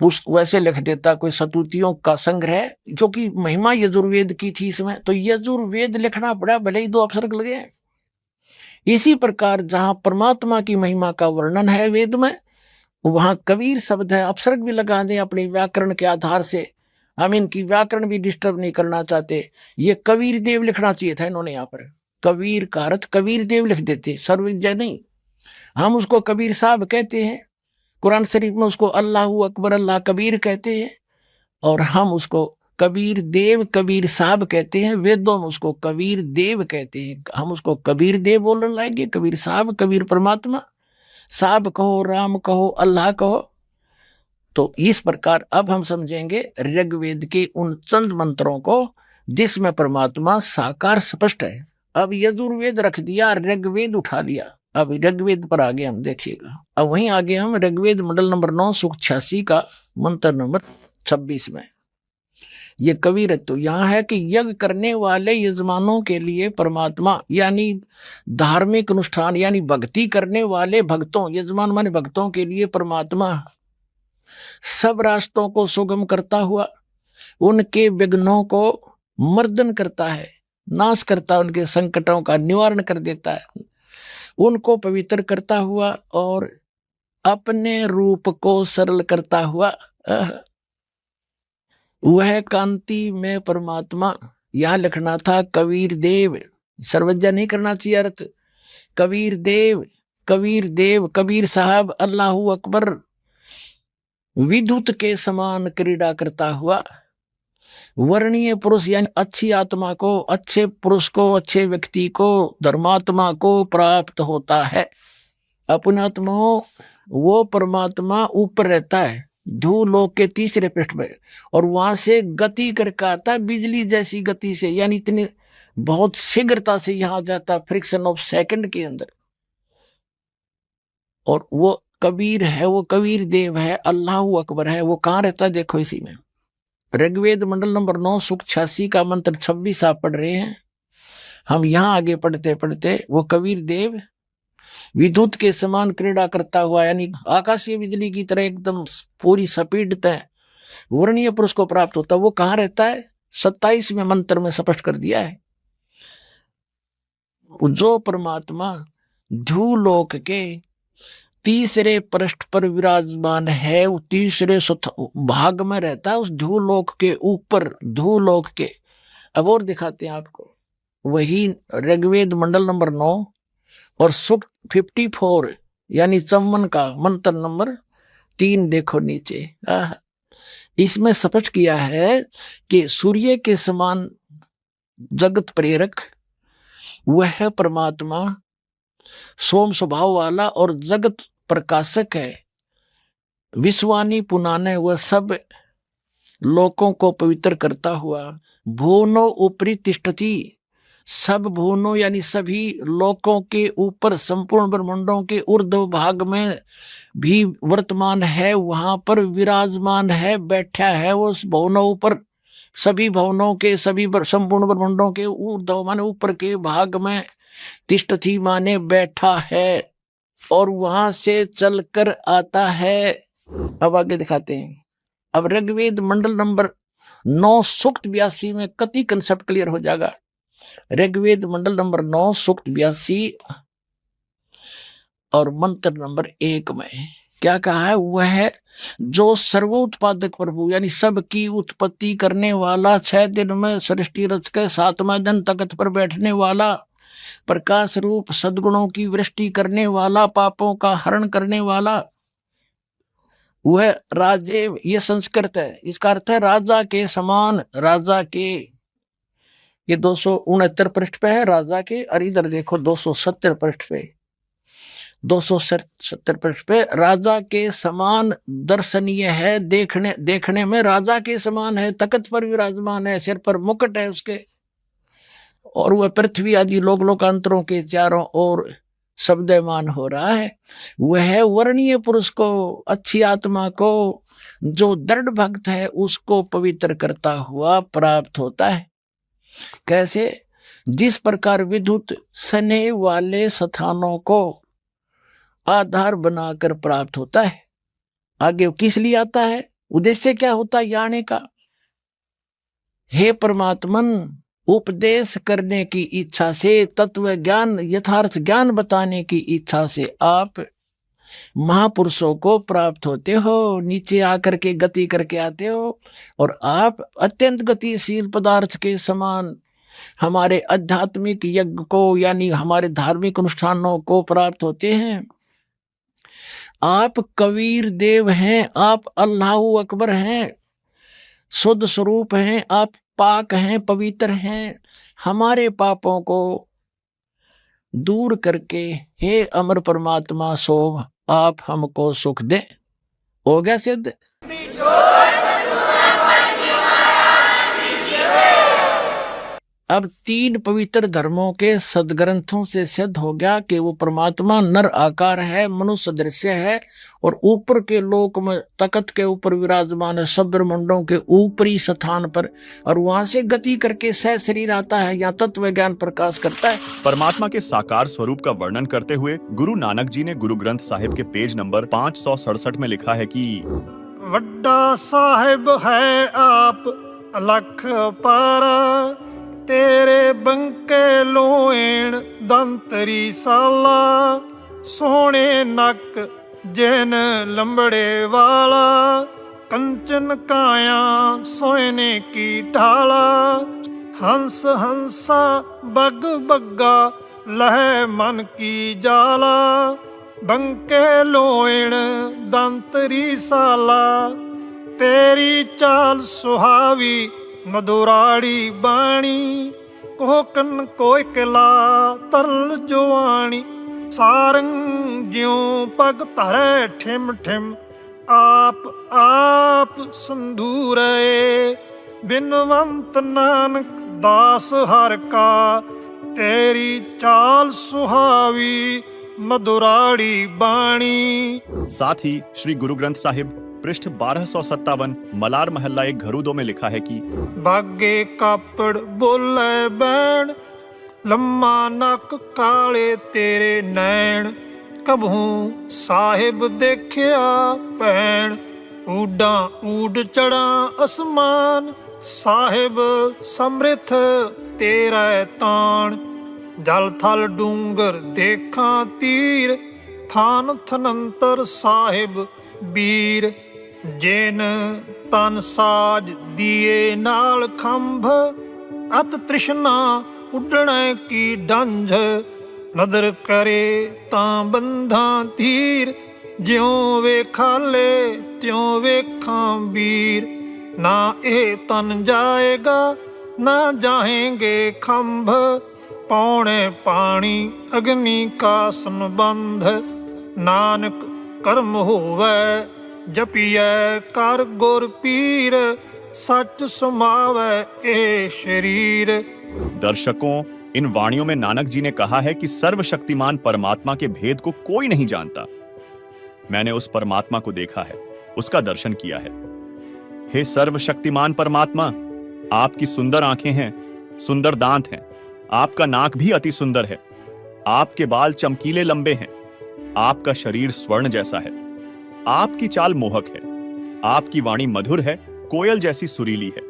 वैसे लिख देता कोई सतुतियों का संग्रह, क्योंकि महिमा यजुर्वेद की थी इसमें, तो यजुर्वेद लिखना पड़ा, भले ही 2 अपसर्ग लगे। इसी प्रकार जहां परमात्मा की महिमा का वर्णन है वेद में, वहां कबीर शब्द है, अपसर्ग भी लगा दे अपने व्याकरण के आधार से। हम इनकी व्याकरण भी डिस्टर्ब नहीं करना चाहते। ये कबीर देव लिखना चाहिए था इन्होंने, यहाँ पर कबीर का अर्थ कबीर देव लिख देते, सर्वज्ञ नहीं। हम उसको कबीर साहब कहते हैं, कुरान शरीफ में उसको अल्लाह अकबर अल्लाह कबीर कहते हैं, और हम उसको कबीर देव कबीर साहब कहते हैं। वेदों में उसको कबीर देव कहते हैं, हम उसको कबीर देव बोलने लाएंगे, कबीर साहब, कबीर परमात्मा, साहब कहो, राम कहो, अल्लाह कहो। तो इस प्रकार अब हम समझेंगे ऋग्वेद के उन चंद मंत्रों को जिसमें परमात्मा साकार स्पष्ट है। अब यजुर्वेद रख दिया, ऋग्वेद उठा लिया, अब ऋग्वेद पर आगे हम देखिएगा। अब वहीं आगे हम ऋग्वेद मंडल नंबर 9 सूक्त 86 का मंत्र नंबर 26 में ये कबीर तो यहाँ है कि यज्ञ करने वाले यजमानों के लिए परमात्मा, यानी धार्मिक अनुष्ठान यानी भक्ति करने वाले भक्तों, यजमान माने भक्तों के लिए परमात्मा सब रास्तों को सुगम करता हुआ उनके विघ्नों को मर्दन करता है, नाश करता, उनके संकटों का निवारण कर देता है, उनको पवित्र करता हुआ और अपने रूप को सरल करता हुआ वह कांति में परमात्मा। यहां लिखना था कबीर देव, सर्वज्ञा नहीं करना चाहिए अर्थ। कबीर देव, कबीर देव, कबीर साहब अल्लाहू अकबर विद्युत के समान क्रीड़ा करता हुआ वर्णीय पुरुष यानी अच्छी आत्मा को, अच्छे पुरुष को, अच्छे व्यक्ति को, धर्मात्मा को प्राप्त होता है। अपने आत्माओं वो परमात्मा ऊपर रहता है धूलोक के तीसरे पृष्ठ में, और वहां से गति करके आता है बिजली जैसी गति से, यानी इतनी बहुत शीघ्रता से यहां जाता, फ्रिक्शन ऑफ सेकंड के अंदर। और वो कबीर है, वो कबीर देव है, अल्लाहू अकबर है। वो कहाँ रहता है देखो इसी में। ऋग्वेद मंडल नंबर 9 सूक्त 86 का मंत्र 26 आप पढ़ रहे हैं। हम यहां आगे पढ़ते पढ़ते वो कबीर देव विद्युत के समान क्रीड़ा करता हुआ, यानी आकाशीय बिजली की तरह एकदम पूरी स्पीड तय वर्णीय पुरुष को प्राप्त होता। वो कहाँ रहता है 27वें मंत्र में स्पष्ट कर दिया है। जो परमात्मा धूलोक के तीसरे पृष्ठ पर विराजमान है, वो तीसरे भाग में रहता है, उस धूलोक के ऊपर, धूलोक के। अब और दिखाते हैं आपको, वही ऋग्वेद मंडल नंबर 9 और सूक्त 54 यानी 54 का मंत्र नंबर 3 देखो नीचे। इसमें स्पष्ट किया है कि सूर्य के समान जगत प्रेरक वह परमात्मा सोम स्वभाव वाला और जगत प्रकाशक है। विश्वानी पुनाने वह सब लोकों को पवित्र करता हुआ भुवनो ऊपरी तिष्ठति, सब भुवनों यानी सभी लोकों के ऊपर, संपूर्ण ब्रह्मांडों के ऊर्ध्व भाग में भी वर्तमान है, वहां पर विराजमान है, बैठा है वो उस भुवनों ऊपर, सभी भवनों के, सभी संपूर्ण ब्रह्मांडों के ऊर्ध्व माने ऊपर के भाग में, तिष्ठति माने बैठा है, और वहां से चलकर आता है। अब आगे दिखाते हैं। अब ऋग्वेद मंडल नंबर 9 सूक्त 82 में कति कंसेप्ट क्लियर हो जाएगा। ऋग्वेद मंडल नंबर 9 सूक्त 82 और मंत्र नंबर 1 में क्या कहा है? वह है जो सर्वोत्पादक प्रभु यानी सबकी उत्पत्ति करने वाला, 6 दिन में सृष्टि रच के 7वां दिन तख्त पर बैठने वाला, प्रकाश रूप सद्गुणों की वृष्टि करने वाला, पापों का हरण करने वाला, वह राजे, ये संस्कृत है, इसका अर्थ है राजा के समान, राजा के। ये 269 पृष्ठ पे है राजा के, और इधर देखो 270 पृष्ठ पे, 270 पृष्ठ पे राजा के समान दर्शनीय है, देखने में राजा के समान है, तख्त पर विराजमान है, सिर पर मुकुट है उसके, और वह पृथ्वी आदि लोक लोकांतरों के चारों ओर शब्दमान हो रहा है। वह वर्णीय पुरुष को, अच्छी आत्मा को, जो दृढ़ भक्त है उसको पवित्र करता हुआ प्राप्त होता है। कैसे? जिस प्रकार विद्युत स्नेह वाले स्थानों को आधार बनाकर प्राप्त होता है। आगे किस लिए आता है? उद्देश्य क्या होता है आने का? हे परमात्मन, उपदेश करने की इच्छा से, तत्व ज्ञान, यथार्थ ज्ञान बताने की इच्छा से आप महापुरुषों को प्राप्त होते हो, नीचे आकर के गति करके आते हो, और आप अत्यंत गतिशील पदार्थ के समान हमारे आध्यात्मिक यज्ञ को यानी हमारे धार्मिक अनुष्ठानों को प्राप्त होते हैं। आप कबीर देव हैं, आप अल्लाहू अकबर हैं, शुद्ध स्वरूप हैं, आप पाक हैं, पवित्र हैं। हमारे पापों को दूर करके हे अमर परमात्मा सोम आप हमको सुख दे। हो गया सिद्ध। अब 3 पवित्र धर्मों के सदग्रंथों से सिद्ध हो गया कि वो परमात्मा नर आकार है, मनुष्य दृश्य है, और ऊपर के लोक में तख्त के ऊपर विराजमान है, सब ब्रह्मांडों के ऊपरी स्थान पर, और वहां से गति करके सह शरीर आता है, यहाँ तत्व ज्ञान प्रकाश करता है। परमात्मा के साकार स्वरूप का वर्णन करते हुए गुरु नानक जी ने गुरु ग्रंथ साहिब के पेज नंबर 567 में लिखा है कि वड्डा साहिब है आप अलख पारा, तेरे बंके लोएण दंतरी साला, सोहणे नक जैन लंबड़े वाला, कंचन काया सोने की ढाला, हंस हंसा बग बग्गा लह मन की जाला, बंके लोएण दंतरी साला, तेरी चाल सुहावी मधुराड़ी बाणी, कोकन कोयकला तरल जुआणी, सारंग ज्यों पग धरे ठिम ठिम, आप आप संधूरे, बिनवंत नानक दास हर का, तेरी चाल सुहावी मधुराड़ी बाणी। साथ ही श्री गुरु ग्रंथ साहिब पृष्ठ 1257 मलार महल्ला एक घरूदो में लिखा है कि बागे कापड़ बोले बैण, लम्मा नक काले तेरे नैण, कबहू साहिब देखिया पैण, ऊडा ऊड चढ़ा असमान, साहिब समृथ तेरा ताण, जल थल डूंगर देखा तीर, थान थनंतर साहिब बीर, जेन तन साज दिए नाल खंभ, अत तृष्णा उडणे की डंझ, नदर करे तां बंधा तीर, ज्यों वेखाले त्यों वेखां वीर, ना ए तन जाएगा ना जाएंगे खंभ, पौने पानी अग्नि का संबंध, नानक कर्म होवे जपिए कर गुर पीर, सच समावे ए शरीर। दर्शकों, इन वाणियों में नानक जी ने कहा है कि सर्वशक्तिमान परमात्मा के भेद को कोई नहीं जानता। मैंने उस परमात्मा को देखा है, उसका दर्शन किया है। हे सर्वशक्तिमान परमात्मा, आपकी सुंदर आंखें हैं, सुंदर दांत हैं, आपका नाक भी अति सुंदर है, आपके बाल चमकीले लंबे हैं, आपका शरीर स्वर्ण जैसा है, आपकी चाल मोहक है, आपकी वाणी मधुर है, कोयल जैसी सुरीली है,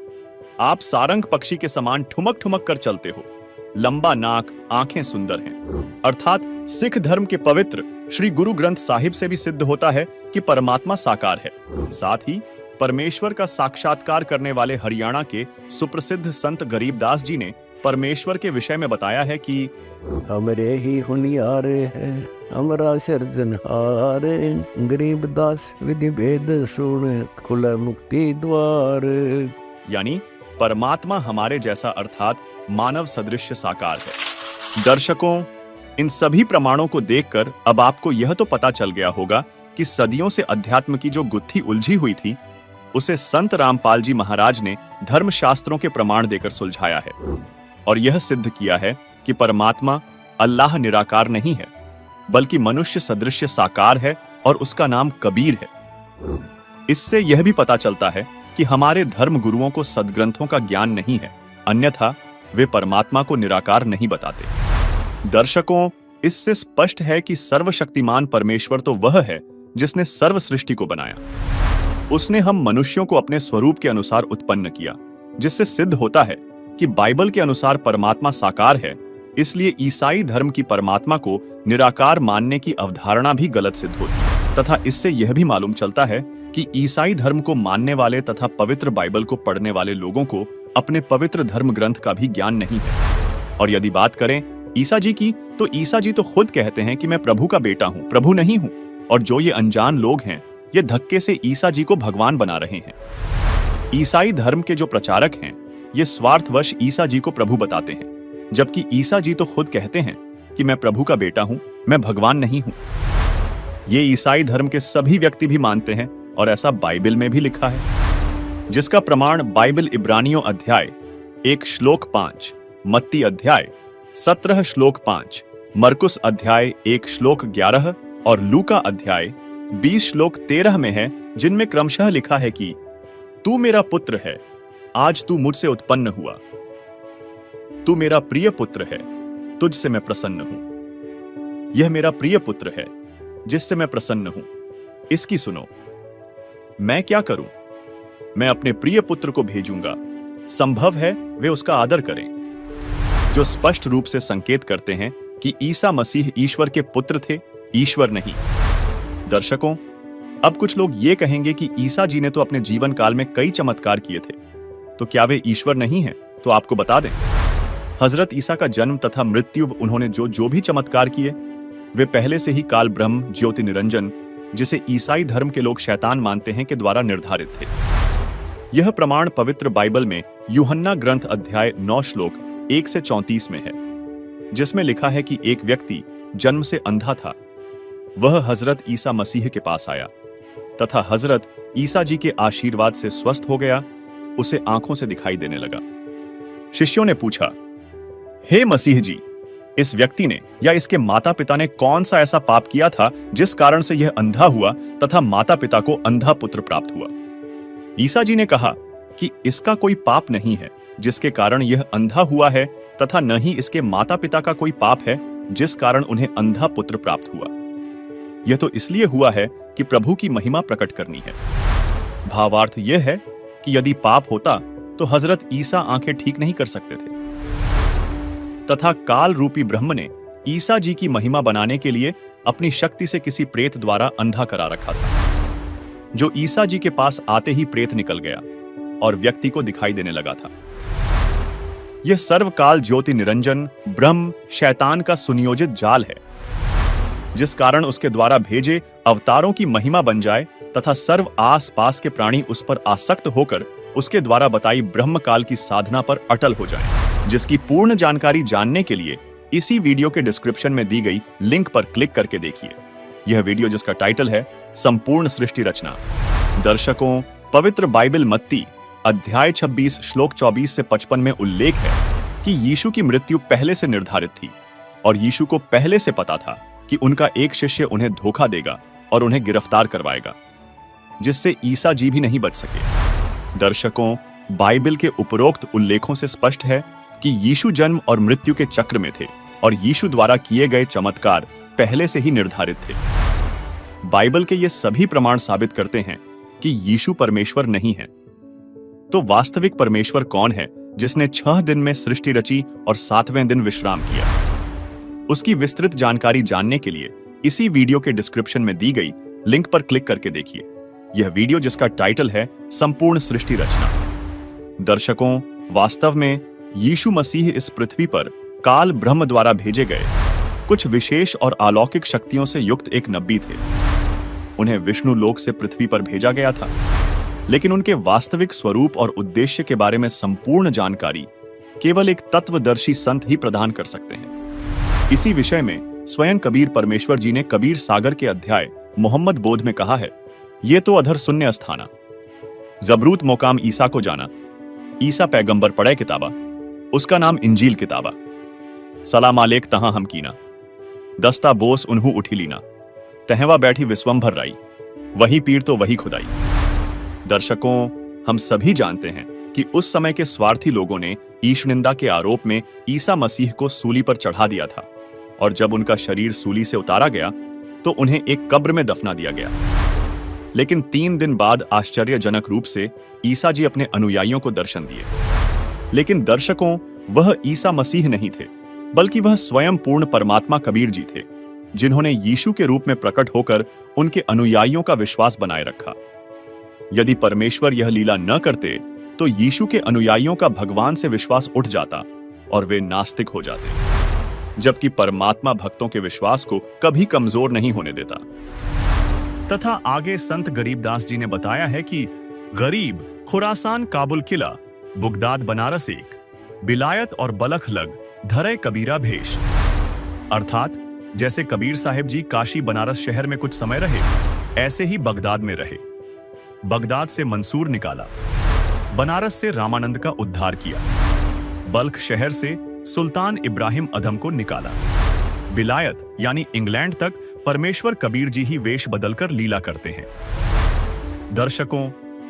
आप सारंग पक्षी के समान ठुमक ठुमक कर चलते हो, लंबा नाक, आंखें सुंदर हैं। अर्थात सिख धर्म के पवित्र श्री गुरु ग्रंथ साहिब से भी सिद्ध होता है कि परमात्मा साकार है। साथ ही परमेश्वर का साक्षात्कार करने वाले हरियाणा के सुप्रसिद्ध संत गरीबदास जी ने परमेश्वर के विषय में बताया है कि हमरे ही हुनियारे हैं, हमरा सिरजनहारे, गरीबदास विधि भेद सुन, खुले मुक्ति द्वार। यानी परमात्मा हमारे जैसा अर्थात मानव सदृश्य साकार है। दर्शकों, इन सभी प्रमाणों को देखकर अब आपको यह तो पता चल गया होगा कि सदियों से अध्यात्म की जो गुत्थी उलझी हुई थी, उसे संत रामपाल जी महाराज ने धर्मशास्त्रों के प्रमाण देकर सुलझाया है और यह सिद्ध किया है कि परमात्मा अल्लाह निराकार नहीं है, बल्कि मनुष्य सदृश्य साकार है और उसका नाम कबीर है। इससे यह भी पता चलता है कि हमारे धर्म गुरुओं को सदग्रंथों का ज्ञान नहीं है, अन्यथा वे परमात्मा को निराकार नहीं बताते। दर्शकों, इससे स्पष्ट है कि सर्वशक्तिमान परमेश्वर तो वह है जिसने सर्व सृष्टि को बनाया। उसने हम मनुष्यों को अपने स्वरूप के अनुसार उत्पन्न किया, जिससे सिद्ध होता है कि बाइबल के अनुसार परमात्मा साकार है। इसलिए ईसाई धर्म की परमात्मा को निराकार मानने की अवधारणा भी गलत सिद्ध होती, तथा इससे यह भी मालूम चलता है कि ईसाई धर्म को मानने वाले तथा पवित्र बाइबल को पढ़ने वाले लोगों को अपने पवित्र धर्म ग्रंथ का भी ज्ञान नहीं है। और यदि बात करें ईसा जी की, तो ईसा जी तो खुद कहते हैं कि मैं प्रभु का बेटा हूं, प्रभु नहीं हूं। और जो ये अनजान लोग हैं, ये धक्के से ईसा जी को भगवान बना रहे हैं। ईसाई धर्म के जो प्रचारक हैं, ये स्वार्थवश ईसा जी को प्रभु बताते हैं, जबकि ईसा जी तो खुद कहते हैं कि मैं प्रभु का बेटा हूं, मैं भगवान नहीं हूं। ये ईसाई धर्म के सभी व्यक्ति भी मानते हैं और ऐसा बाइबल में भी लिखा है, जिसका प्रमाण बाइबल इब्रानियों अध्याय 1 श्लोक 5, मत्ती अध्याय 17 श्लोक 5, मरकुस अध्याय 1 श्लोक 11 और लूका अध्याय 20 श्लोक 13 में है, जिनमें क्रमशः लिखा है कि तू मेरा पुत्र है, आज तू मुझसे उत्पन्न हुआ, तू मेरा प्रिय पुत्र है, तुझसे मैं प्रसन्न हूं। यह मेरा प्रिय पुत्र है, जिससे मैं प्रसन्न हूं, इसकी सुनो। मैं क्या करूं? मैं अपने प्रिय पुत्र को भेजूंगा, संभव है वे उसका आदर करें। जो स्पष्ट रूप से संकेत करते हैं कि ईसा मसीह ईश्वर के पुत्र थे, ईश्वर नहीं। दर्शकों, अब कुछ लोग ये कहेंगे कि ईसा जी ने तो अपने जीवन काल में कई चमत्कार किए थे, तो क्या वे ईश्वर नहीं हैं? तो आपको बता दें, हजरत ईसा का जन्म तथा मृत्यु, उन्होंने जो भी चमत्कार किए, वे पहले से ही काल ब्रह्म ज्योति निरंजन, जिसे ईसाई धर्म के लोग शैतान मानते हैं, के द्वारा निर्धारित थे। यह प्रमाण पवित्र बाइबल में यूहन्ना ग्रंथ अध्याय 9 श्लोक 1 से 34 में है, जिसमें लिखा है कि एक व्यक्ति जन्म से अंधा था। वह हजरत ईसा मसीह के पास आया तथा हजरत ईसा जी के आशीर्वाद से स्वस्थ हो गया, उसे आंखों से दिखाई देने लगा। शिष्यों ने पूछा, हे मसीह जी, इस व्यक्ति ने या इसके माता पिता ने कौन सा ऐसा पाप किया था जिस कारण से यह अंधा हुआ तथा माता पिता को अंधा पुत्र प्राप्त हुआ? ईसा जी ने कहा कि इसका कोई पाप नहीं है जिसके कारण यह अंधा हुआ है, तथा न ही इसके माता पिता का कोई पाप है जिस कारण उन्हें अंधा पुत्र प्राप्त हुआ। यह तो इसलिए हुआ है कि प्रभु की महिमा प्रकट करनी है। भावार्थ यह है कि यदि पाप होता तो हजरत ईसा आंखें ठीक नहीं कर सकते थे, तथा काल रूपी ब्रह्म ने ईसा जी की महिमा बनाने के लिए अपनी शक्ति से किसी प्रेत द्वारा अंधा करा रखा था, जो ईसा जी के पास आते ही प्रेत निकल गया और व्यक्ति को दिखाई देने लगा था। यह सर्वकाल ज्योति निरंजन ब्रह्म शैतान का सुनियोजित जाल है, जिस कारण उसके द्वारा भेजे अवतारों की महिमा बन जाए तथा सर्व आस पास के प्राणी उस पर आसक्त होकर उसके द्वारा बताई ब्रह्म काल की साधना पर अटल हो जाए। जिसकी पूर्ण जानकारी जानने के लिए इसी वीडियो के डिस्क्रिप्शन में दी गई लिंक पर क्लिक करके देखिए। यह वीडियो जिसका टाइटल है संपूर्ण सृष्टि रचना। दर्शकों, पवित्र बाइबल मत्ती अध्याय 26 श्लोक 24 से 55 में उल्लेख है कि यीशु की मृत्यु पहले से निर्धारित थी और यीशु को पहले से पता था कि उनका एक शिष्य उन्हें धोखा देगा और उन्हें गिरफ्तार करवाएगा, जिससे ईसा जी भी नहीं बच सके। दर्शकों, बाइबल के उपरोक्त उल्लेखों से स्पष्ट है कि यीशु जन्म और मृत्यु के चक्र में थे और यीशु द्वारा किए गए चमत्कार पहले से ही निर्धारित थे। बाइबल के ये सभी प्रमाण साबित करते हैं कि यीशु परमेश्वर नहीं है। तो वास्तविक परमेश्वर कौन है जिसने 6 दिन में सृष्टि रची और 7वें दिन विश्राम किया? उसकी विस्तृत जानकारी जानने के लिए इसी वीडियो के डिस्क्रिप्शन में दी गई लिंक पर क्लिक करके देखिए। यह वीडियो जिसका टाइटल है संपूर्ण सृष्टि रचना। दर्शकों, वास्तव में यीशु मसीह इस पृथ्वी पर काल ब्रह्म द्वारा भेजे गए कुछ विशेष और अलौकिक शक्तियों से युक्त एक नबी थे। उन्हें विष्णु लोक से पृथ्वी पर भेजा गया था, लेकिन उनके वास्तविक स्वरूप और उद्देश्य के बारे में संपूर्ण जानकारी केवल एक तत्वदर्शी संत ही प्रदान कर सकते हैं। इसी विषय में स्वयं कबीर परमेश्वर जी ने कबीर सागर के अध्याय मोहम्मद बोध में कहा है, ये तो अधर सुन्ने अस्थाना, जबरूत मोकाम ईसा को जाना, ईसा पैगंबर पढ़े किताबा, उसका नाम इंजील किताबा, सलाम आलेक तहां हम कीना, दस्ता बोस उन्हू उठी लीना, तहवा बैठी विश्वंभर राई, वही पीर तो वही खुदाई। दर्शकों, हम सभी जानते हैं कि उस समय के स्वार्थी लोगों ने ईश निंदा के आरोप में ईसा मसीह को सूली पर चढ़ा दिया था, और जब उनका शरीर सूली से उतारा गया तो उन्हें एक कब्र में दफना दिया गया। लेकिन 3 दिन बाद आश्चर्यजनक रूप से ईसा जी अपने अनुयायियों को दर्शन दिए। लेकिन दर्शकों, वह ईसा मसीह नहीं थे, बल्कि वह स्वयं पूर्ण परमात्मा कबीर जी थे, जिन्होंने यीशु के रूप में प्रकट होकर उनके अनुयायियों का विश्वास बनाए रखा। यदि परमेश्वर यह लीला न करते तो यीशु के अनुयायियों का भगवान से विश्वास उठ जाता और वे नास्तिक हो जाते, जबकि परमात्मा भक्तों के विश्वास को कभी कमजोर नहीं होने देता। तथा आगे संत गरीबदास जी ने बताया है कि गरीब खुरासान काबुल किला, बुगदाद बनारस एक, बिलायत और बलख लग धरे कबीरा भेष। अर्थात जैसे कबीर साहिब जी काशी बनारस शहर में कुछ समय रहे, ऐसे ही बगदाद में रहे। बगदाद से मंसूर निकाला, बनारस से रामानंद का उद्धार किया, बल्ख शहर से सुल्तान इब्राहिम अधम को निकाला, बिलायत यानी इंग्लैंड तक परमेश्वर कबीर जी ही वेश बदलकर लीला करते हैं। दर्शकों,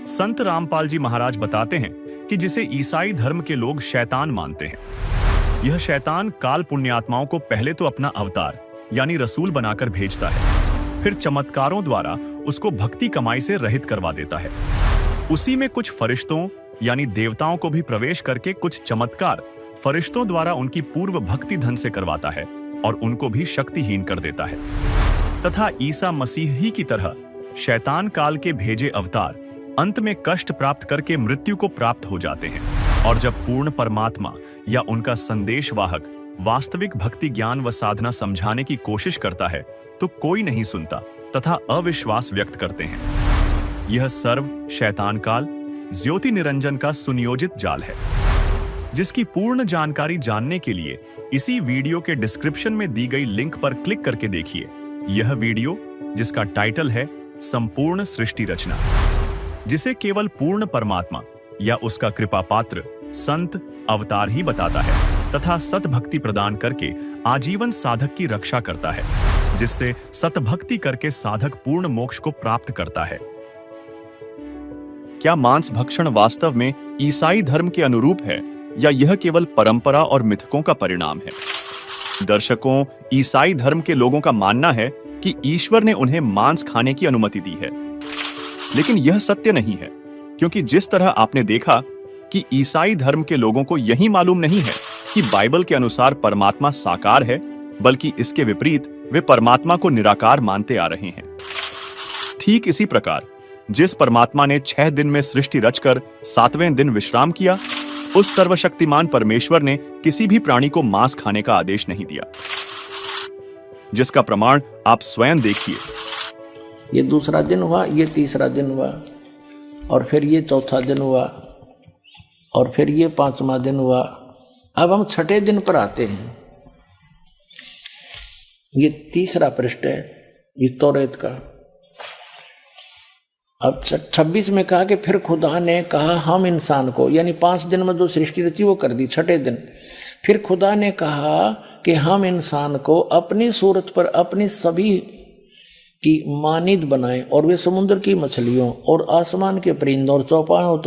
संत रामपाल जी महाराज बताते हैं कि जिसे ईसाई धर्म के लोग शैतान मानते हैं, यह शैतान काल पुण्यात्माओं को पहले तो अपना अवतार यानी रसूल बनाकर भेजता है, फिर चमत्कारों द्वारा उसको भक्ति कमाई से रहित करवा देता है। उसी में कुछ फरिश्तों यानी देवताओं को भी प्रवेश करके कुछ चमत्कार फरिश्तों द्वारा उनकी पूर्व भक्ति धन से करवाता है और उनको भी शक्तिहीन कर देता है। तथा ईसा मसीह ही की तरह शैतान काल के भेजे अवतार अंत में कष्ट प्राप्त करके मृत्यु को प्राप्त हो जाते हैं। और जब पूर्ण परमात्मा या उनका संदेशवाहक वास्तविक भक्ति ज्ञान व साधना समझाने की कोशिश करता है तो कोई नहीं सुनता तथा अविश्वास व्यक्त करते हैं। यह सर्व शैतान काल ज्योति निरंजन का सुनियोजित जाल है, जिसकी पूर्ण जानकारी जानने के लिए इसी वीडियो के डिस्क्रिप्शन में दी गई लिंक पर क्लिक करके देखिए। यह वीडियो, जिसका टाइटल है संपूर्ण सृष्टि रचना, जिसे केवल पूर्ण परमात्मा या उसका कृपा पात्र संत अवतार ही बताता है तथा सतभक्ति प्रदान करके आजीवन साधक की रक्षा करता है, जिससे सतभक्ति करके साधक पूर्ण मोक्ष को प्राप्त करता है। क्या मांस भक्षण वास्तव में ईसाई धर्म के अनुरूप है या यह केवल परंपरा और मिथकों का परिणाम है? दर्शकों, ईसाई धर्म के लोगों का मानना है कि ईश्वर ने उन्हें मांस खाने की अनुमति दी है, लेकिन यह सत्य नहीं है, क्योंकि जिस तरह आपने देखा कि ईसाई धर्म के लोगों को यही मालूम नहीं है कि बाइबल के अनुसार परमात्मा साकार है, बल्कि इसके विपरीत वे परमात्मा को निराकार मानते आ रहे हैं। ठीक इसी प्रकार जिस परमात्मा ने 6 दिन में सृष्टि रचकर 7वें दिन विश्राम किया, उस सर्वशक्तिमान परमेश्वर ने किसी भी प्राणी को मांस खाने का आदेश नहीं दिया, जिसका प्रमाण आप स्वयं देखिए। ये दूसरा दिन हुआ, ये तीसरा दिन हुआ, और फिर ये चौथा दिन हुआ, और फिर ये 5वां दिन हुआ। अब हम 6ठे दिन पर आते हैं। ये तीसरा पृष्ठ है ये तौरेत का। अब 26 में कहा कि फिर खुदा ने कहा हम इंसान को, यानी 5 दिन में जो सृष्टि रची वो कर दी 6ठे दिन। फिर खुदा ने कहा कि हम इंसान को अपनी सूरत पर अपनी सभी की मानिद बनाएं, और वे समुद्र की मछलियों और आसमान के परिंदों और चौपायों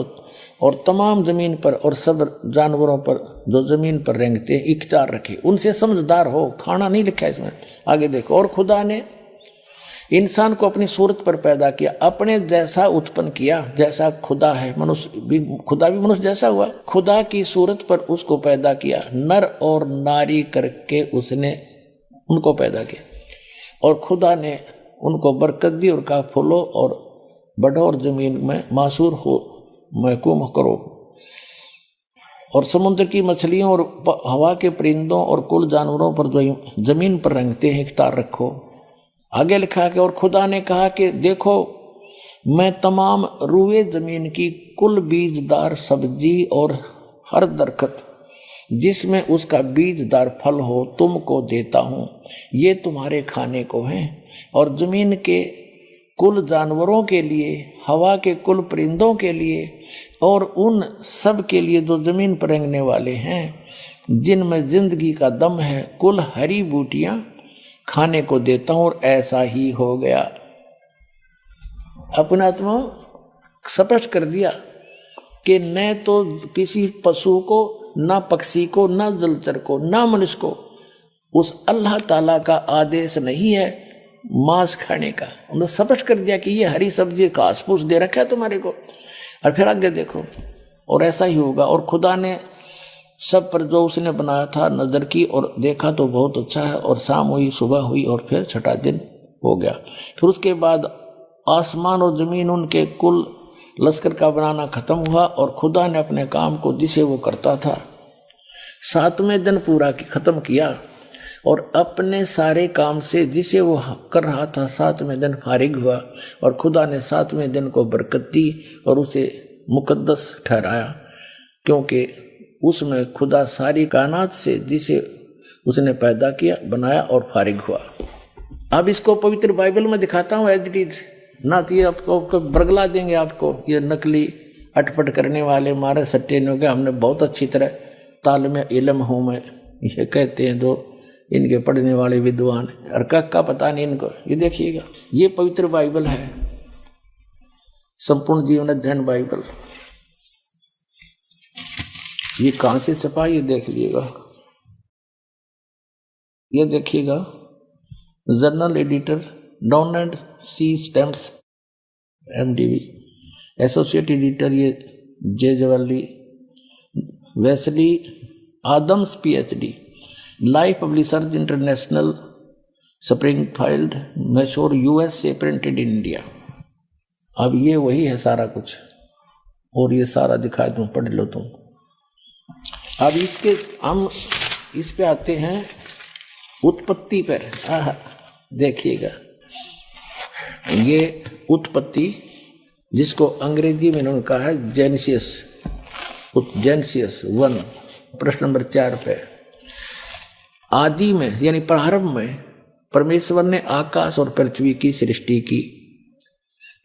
और तमाम जमीन पर और सब जानवरों पर जो जमीन पर रेंगते हैं इख्तियार रखे। उनसे समझदार हो। खाना नहीं लिखा इसमें, आगे देखो। और खुदा ने इंसान को अपनी सूरत पर पैदा किया, अपने जैसा उत्पन्न किया, जैसा खुदा है। मनुष्य भी, खुदा भी मनुष्य जैसा हुआ। खुदा की सूरत पर उसको पैदा किया, नर और नारी करके उसने उनको पैदा किया। और खुदा ने उनको बरकत दी और कहा फूलो और बढ़ो और जमीन में मासूर हो, महकूम करो, और समुद्र की मछलियों और हवा के परिंदों और कुल जानवरों पर जो जमीन पर रेंगते हैं इख्तियार रखो। आगे लिखा कि और खुदा ने कहा कि देखो मैं तमाम रुए जमीन की कुल बीजदार सब्जी और हर दरखत जिसमें उसका बीजदार फल हो तुमको देता हूँ, ये तुम्हारे खाने को हैं। और जमीन के कुल जानवरों के लिए, हवा के कुल परिंदों के लिए और उन सब के लिए जो जमीन पर रेंगने वाले हैं, जिनमें जिंदगी का दम है, कुल हरी बूटियां खाने को देता हूं। और ऐसा ही हो गया। अपने आत्मा स्पष्ट कर दिया कि न तो किसी पशु को, ना पक्षी को, ना जलचर को, ना मनुष्य को उस अल्लाह ताला का आदेश नहीं है मांस खाने का। उन्होंने स्पष्ट कर दिया कि ये हरी सब्जी घास फूस दे रखा है तुम्हारे को। और फिर आगे देखो, और ऐसा ही होगा। और खुदा ने सब पर जो उसने बनाया था नजर की और देखा तो बहुत अच्छा है। और शाम हुई, सुबह हुई, और फिर 6ठा दिन हो गया। फिर उसके बाद आसमान और जमीन उनके कुल लश्कर का बनाना खत्म हुआ। और खुदा ने अपने काम को जिसे वो करता था 7वें दिन पूरा खत्म किया, और अपने सारे काम से जिसे वो कर रहा था 7वें दिन फारिग हुआ। और खुदा ने 7वें दिन को बरकत दी और उसे मुकद्दस ठहराया, क्योंकि उसमें खुदा सारी कायनात से जिसे उसने पैदा किया, बनाया और फारिग हुआ। अब इसको पवित्र बाइबल में दिखाता हूँ एज इट इज, ना तो ये आपको बरगला देंगे आपको, ये नकली अटपट करने वाले मारे सट्टे ने हो गए। हमने बहुत अच्छी तरह ताल में इल्म हूँ मैं, ये कहते हैं जो इनके पढ़ने वाले विद्वान, और का पता नहीं इनको। ये देखिएगा, ये पवित्र बाइबल है, संपूर्ण जीवन अध्ययन बाइबल। ये कहां से छपा ये देख लीजिएगा। ये देखिएगा, जर्नल एडिटर डाउन and C Stamps MDV, associate editor ये जे जवाली, Wesley Adams PhD, life publishers international, Springfield, Missouri, USA, printed in India. अब ये वही है सारा कुछ, और ये सारा दिखा दूं, पढ़ लो तुम। अब इसके हम इस पे आते हैं उत्पत्ति पर। देखिएगा, ये उत्पत्ति जिसको अंग्रेजी में इन्होंने कहा है जेनेसिस 1, प्रश्न नंबर 4 पे। आदि में यानी प्रारंभ में परमेश्वर ने आकाश और पृथ्वी की सृष्टि की।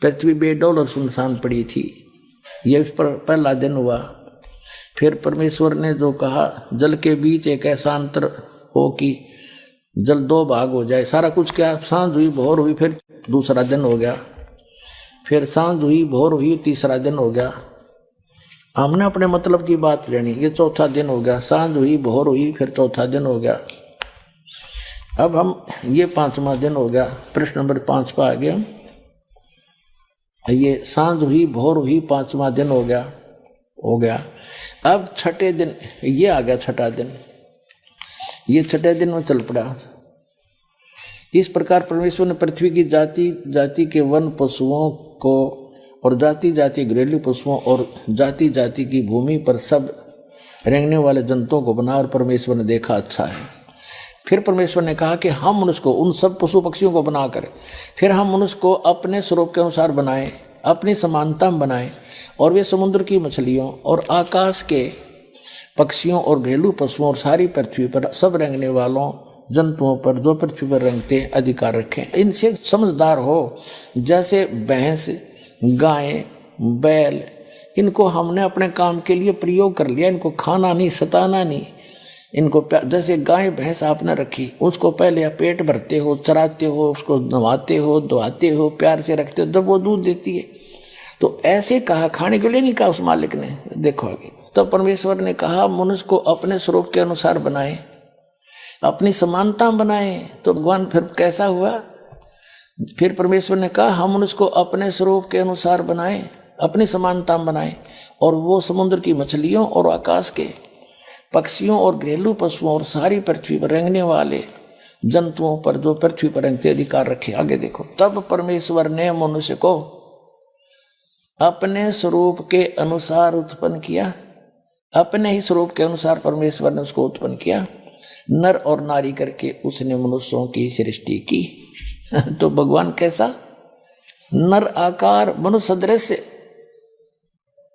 पृथ्वी बेडौल और सुनसान पड़ी थी, यह पहला दिन हुआ। फिर परमेश्वर ने जो कहा, जल के बीच एक ऐसा अंतर हो कि जल 2 भाग हो जाए। सारा कुछ क्या, सांझ हुई, भोर हुई, फिर दूसरा दिन हो गया। फिर सांझ हुई, भोर हुई, तीसरा दिन हो गया। हमने अपने मतलब की बात लेनी, ये चौथा दिन हो गया। सांझ हुई, भोर हुई, फिर चौथा दिन हो गया। अब हम ये 5वां दिन हो गया। प्रश्न नंबर 5 पर आ गए। ये सांझ हुई, भोर हुई, 5वां दिन हो गया। अब छठे दिन ये आ गया, छठा दिन। ये छठे दिन में चल पड़ा। इस प्रकार परमेश्वर ने पृथ्वी की जाति जाति के वन पशुओं को और जाति जाति घरेलू पशुओं और जाति जाति की भूमि पर सब रेंगने वाले जंतुओं को बना, और परमेश्वर ने देखा अच्छा है। फिर परमेश्वर ने कहा कि हम मनुष्य को, उन सब पशु पक्षियों को बनाकर, फिर हम मनुष्य को अपने स्वरूप के अनुसार बनाएं, अपनी समानता में बनाएं, और वे समुद्र की मछलियों और आकाश के पक्षियों और घरेलू पशुओं और सारी पृथ्वी पर सब रेंगने वालों जंतुओं पर जो पृथ्वी पर रेंगते अधिकार रखें। इनसे समझदार हो, जैसे भैंस, गाय, बैल, इनको हमने अपने काम के लिए प्रयोग कर लिया। इनको खाना नहीं, सताना नहीं। इनको जैसे गाय भैंस आपने रखी, उसको पहले आप पेट भरते हो, चराते हो, उसको नहवाते हो, धोआते हो, प्यार से रखते हो, जब वो दूध देती है। तो ऐसे कहा, खाने के लिए नहीं कहा उस मालिक ने। देखो आगे, तो परमेश्वर ने कहा मनुष्य को अपने स्वरूप के अनुसार बनाए, अपनी समानता बनाए। तो भगवान फिर कैसा हुआ? फिर परमेश्वर ने कहा हम मनुष्य को अपने स्वरूप के अनुसार बनाए, अपनी समानता बनाए, और वो समुद्र की मछलियों और आकाश के पक्षियों और घरेलू पशुओं और सारी पृथ्वी पर रेंगने वाले जंतुओं पर जो पृथ्वी पर रेंगते अधिकार रखे। आगे देखो, तब परमेश्वर ने मनुष्य को अपने स्वरूप के अनुसार उत्पन्न किया। अपने ही स्वरूप के अनुसार परमेश्वर ने उसको उत्पन्न किया, नर और नारी करके उसने मनुष्यों की सृष्टि की। तो भगवान कैसा? नर आकार, मनुष्य सदृश।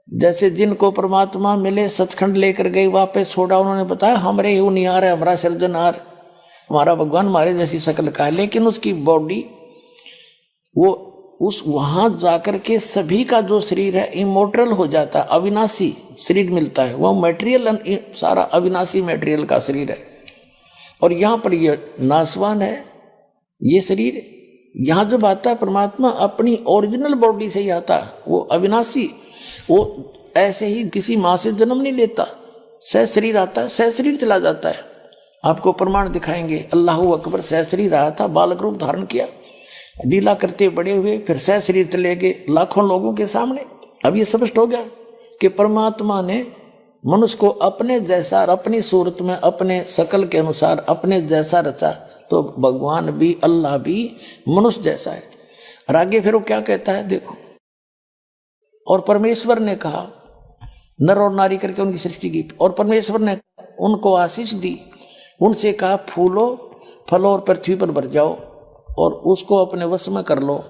जैसे जिनको परमात्मा मिले, सचखंड लेकर गए, वापस छोड़ा, उन्होंने बताया हमरे ही निहार है, हमारा सृजनहार, हमारा भगवान हमारे जैसी शक्ल का है। लेकिन उसकी बॉडी, वो उस वहां जाकर के सभी का जो शरीर है इमोर्टल हो जाता है, अविनाशी शरीर मिलता है। वो मटेरियल सारा अविनाशी मटेरियल का शरीर है, और यहाँ पर ये नाशवान है ये शरीर। यहाँ जब आता है परमात्मा अपनी ओरिजिनल बॉडी से ही आता है, वो अविनाशी। वो ऐसे ही किसी माँ से जन्म नहीं लेता, सह शरीर आता है, सह शरीर चला जाता है। आपको प्रमाण दिखाएंगे। अल्लाह अकबर सह शरीर आया था, बालक रूप धारण किया, लीला करते बड़े हुए, फिर सह शरीर चले गए लाखों लोगों के सामने। अब ये स्पष्ट हो गया कि परमात्मा ने मनुष्य को अपने जैसा, अपनी सूरत में, अपने शकल के अनुसार अपने जैसा रचा। तो भगवान भी, अल्लाह भी मनुष्य जैसा है। और आगे फिर वो क्या कहता है देखो, और परमेश्वर ने कहा नर और नारी करके उनकी सृष्टि की, और परमेश्वर ने उनको आशीष दी, उनसे कहा फूलो फलो और पृथ्वी पर भर जाओ और उसको अपने वश में कर लो,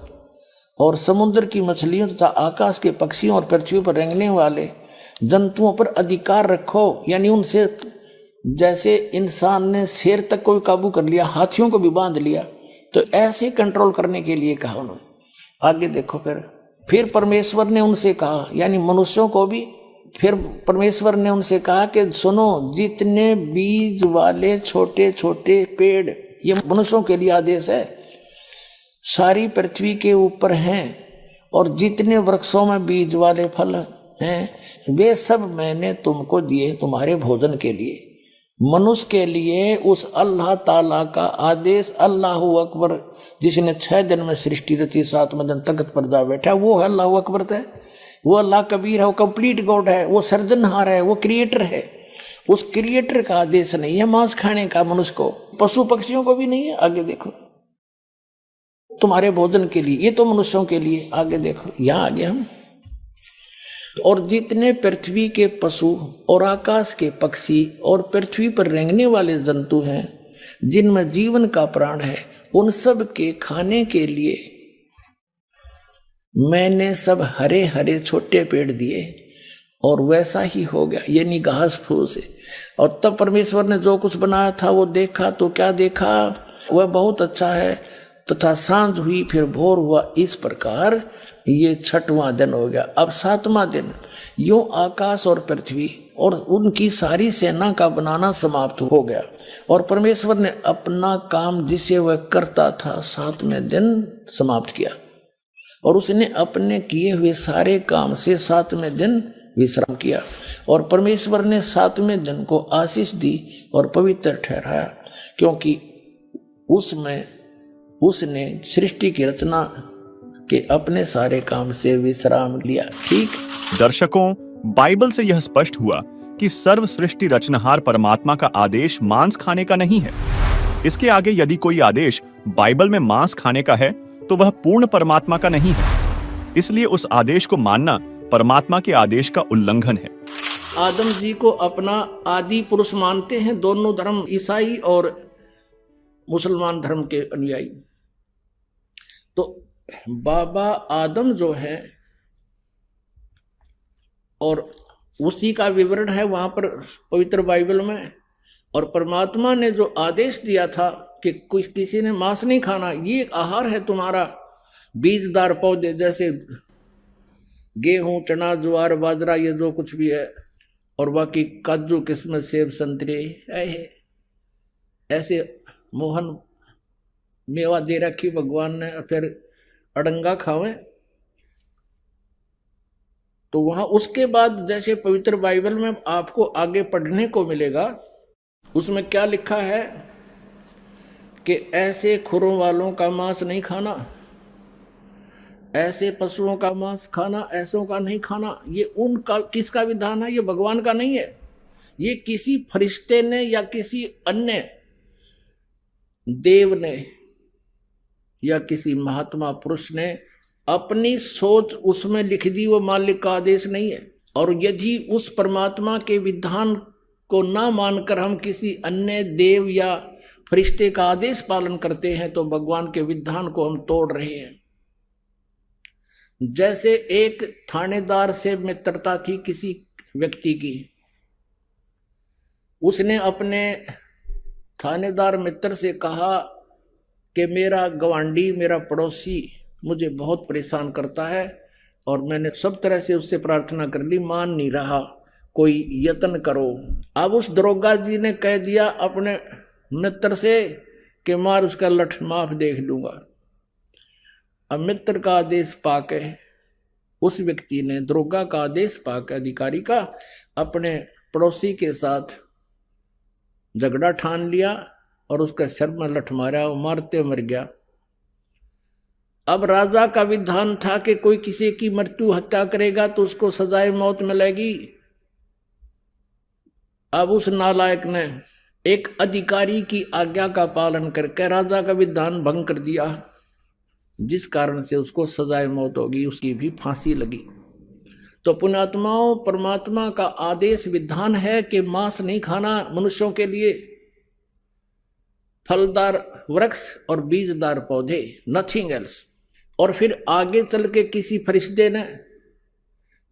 और समुद्र की मछलियों तथा आकाश के पक्षियों और पृथ्वी पर रेंगने वाले जंतुओं पर अधिकार रखो। यानी उनसे, जैसे इंसान ने शेर तक को भी काबू कर लिया, हाथियों को भी बांध लिया, तो ऐसे कंट्रोल करने के लिए कहा उन्होंने। आगे देखो, फिर परमेश्वर ने उनसे कहा, यानी मनुष्यों को भी, फिर परमेश्वर ने उनसे कहा कि सुनो, जितने बीज वाले छोटे छोटे पेड़, ये मनुष्यों के लिए आदेश है, सारी पृथ्वी के ऊपर हैं, और जितने वृक्षों में बीज वाले फल हैं, वे सब मैंने तुमको दिए तुम्हारे भोजन के लिए। मनुष्य के लिए उस अल्लाह ताला का आदेश, अल्लाह अकबर, जिसने 6 दिन में सृष्टि रची, 7वें दिन तख्त पर जा बैठा, वो है अल्लाह अकबर है। वो अल्लाह कबीर है, वो कंप्लीट गॉड है, वो सर्जनहार है, वो क्रिएटर है। उस क्रिएटर का आदेश नहीं है मांस खाने का मनुष्य को, पशु पक्षियों को भी नहीं है। आगे देखो, तुम्हारे भोजन के लिए, ये तो मनुष्यों के लिए। आगे देखो, यहां आगे हम, और जितने पृथ्वी के पशु और आकाश के पक्षी और पृथ्वी पर रेंगने वाले जंतु हैं, जिनमें जीवन का प्राण है, उन सब के खाने के लिए मैंने सब हरे हरे छोटे पेड़ दिए, और वैसा ही हो गया, ये नहीं घास फूस है। और तब परमेश्वर ने जो कुछ बनाया था वो देखा, तो क्या देखा, वह बहुत अच्छा है। तथा सांझ हुई, फिर भोर हुआ, इस प्रकार ये 6वां दिन हो गया। अब 7वां दिन। यूं आकाश और पृथ्वी और उनकी सारी सेना का बनाना समाप्त हो गया, और परमेश्वर ने अपना काम जिसे वह करता था 7वें दिन समाप्त किया, और उसने अपने किए हुए सारे काम से 7वें दिन विश्राम किया। और परमेश्वर ने 7वें दिन को आशीष दी और पवित्र ठहराया, क्योंकि उसमें उसने सृष्टि की रचना के अपने सारे काम से विश्राम लिया। ठीक दर्शकों, बाइबल से यह स्पष्ट हुआ कि सर्व सृष्टि रचनहार परमात्मा का आदेश मांस खाने का नहीं है। इसके आगे यदि कोई आदेश बाइबल में मांस खाने का है तो वह पूर्ण परमात्मा का नहीं है। इसलिए उस आदेश को मानना परमात्मा के आदेश का उल्लंघन है। आदम जी को अपना आदि पुरुष मानते हैं दोनों धर्म, ईसाई और मुसलमान धर्म के अनुयायी। तो बाबा आदम जो है, और उसी का विवरण है वहां पर पवित्र बाइबल में। और परमात्मा ने जो आदेश दिया था कि किसी ने मांस नहीं खाना, ये एक आहार है तुम्हारा, बीजदार पौधे जैसे गेहूं, चना, ज्वार, बाजरा, ये जो कुछ भी है, और बाकी काजू, किस्मत, सेब, संतरे, ऐसे मोहन मेवा दे रखी भगवान ने, फिर अड़ंगा खावें। तो वहां उसके बाद जैसे पवित्र बाइबल में आपको आगे पढ़ने को मिलेगा, उसमें क्या लिखा है कि ऐसे खुरों वालों का मांस नहीं खाना, ऐसे पशुओं का मांस खाना, ऐसों का नहीं खाना। ये उनका किसका विधान है? ये भगवान का नहीं है। ये किसी फरिश्ते ने या किसी अन्य देव ने या किसी महात्मा पुरुष ने अपनी सोच उसमें लिख दी, वो मालिक का आदेश नहीं है। और यदि उस परमात्मा के विधान को ना मानकर हम किसी अन्य देव या फरिश्ते का आदेश पालन करते हैं तो भगवान के विधान को हम तोड़ रहे हैं। जैसे एक थानेदार से मित्रता थी किसी व्यक्ति की, उसने अपने थानेदार मित्र से कहा कि मेरा गवांडी, मेरा पड़ोसी मुझे बहुत परेशान करता है, और मैंने सब तरह से उससे प्रार्थना कर ली, मान नहीं रहा, कोई यत्न करो। अब उस दरोगा जी ने कह दिया अपने मित्र से कि मार उसका लठ, माफ देख लूंगा। अब मित्र का आदेश पाके उस व्यक्ति ने, दरोगा का आदेश पाके, अधिकारी का, अपने पड़ोसी के साथ झगड़ा ठान लिया और उसका सिर में लठ मारा, वो मारते मर गया। अब राजा का विधान था कि कोई किसी की मृत्यु हत्या करेगा तो उसको सजाए मौत मिलेगी। अब उस नालायक ने एक अधिकारी की आज्ञा का पालन करके राजा का विधान भंग कर दिया, जिस कारण से उसको सजाए मौत होगी, उसकी भी फांसी लगी। तो पुण्यात्माओं, परमात्मा का आदेश विधान है कि मांस नहीं खाना मनुष्यों के लिए, फलदार वृक्ष और बीजदार पौधे, नथिंग एल्स। और फिर आगे चल के किसी फरिश्ते ने,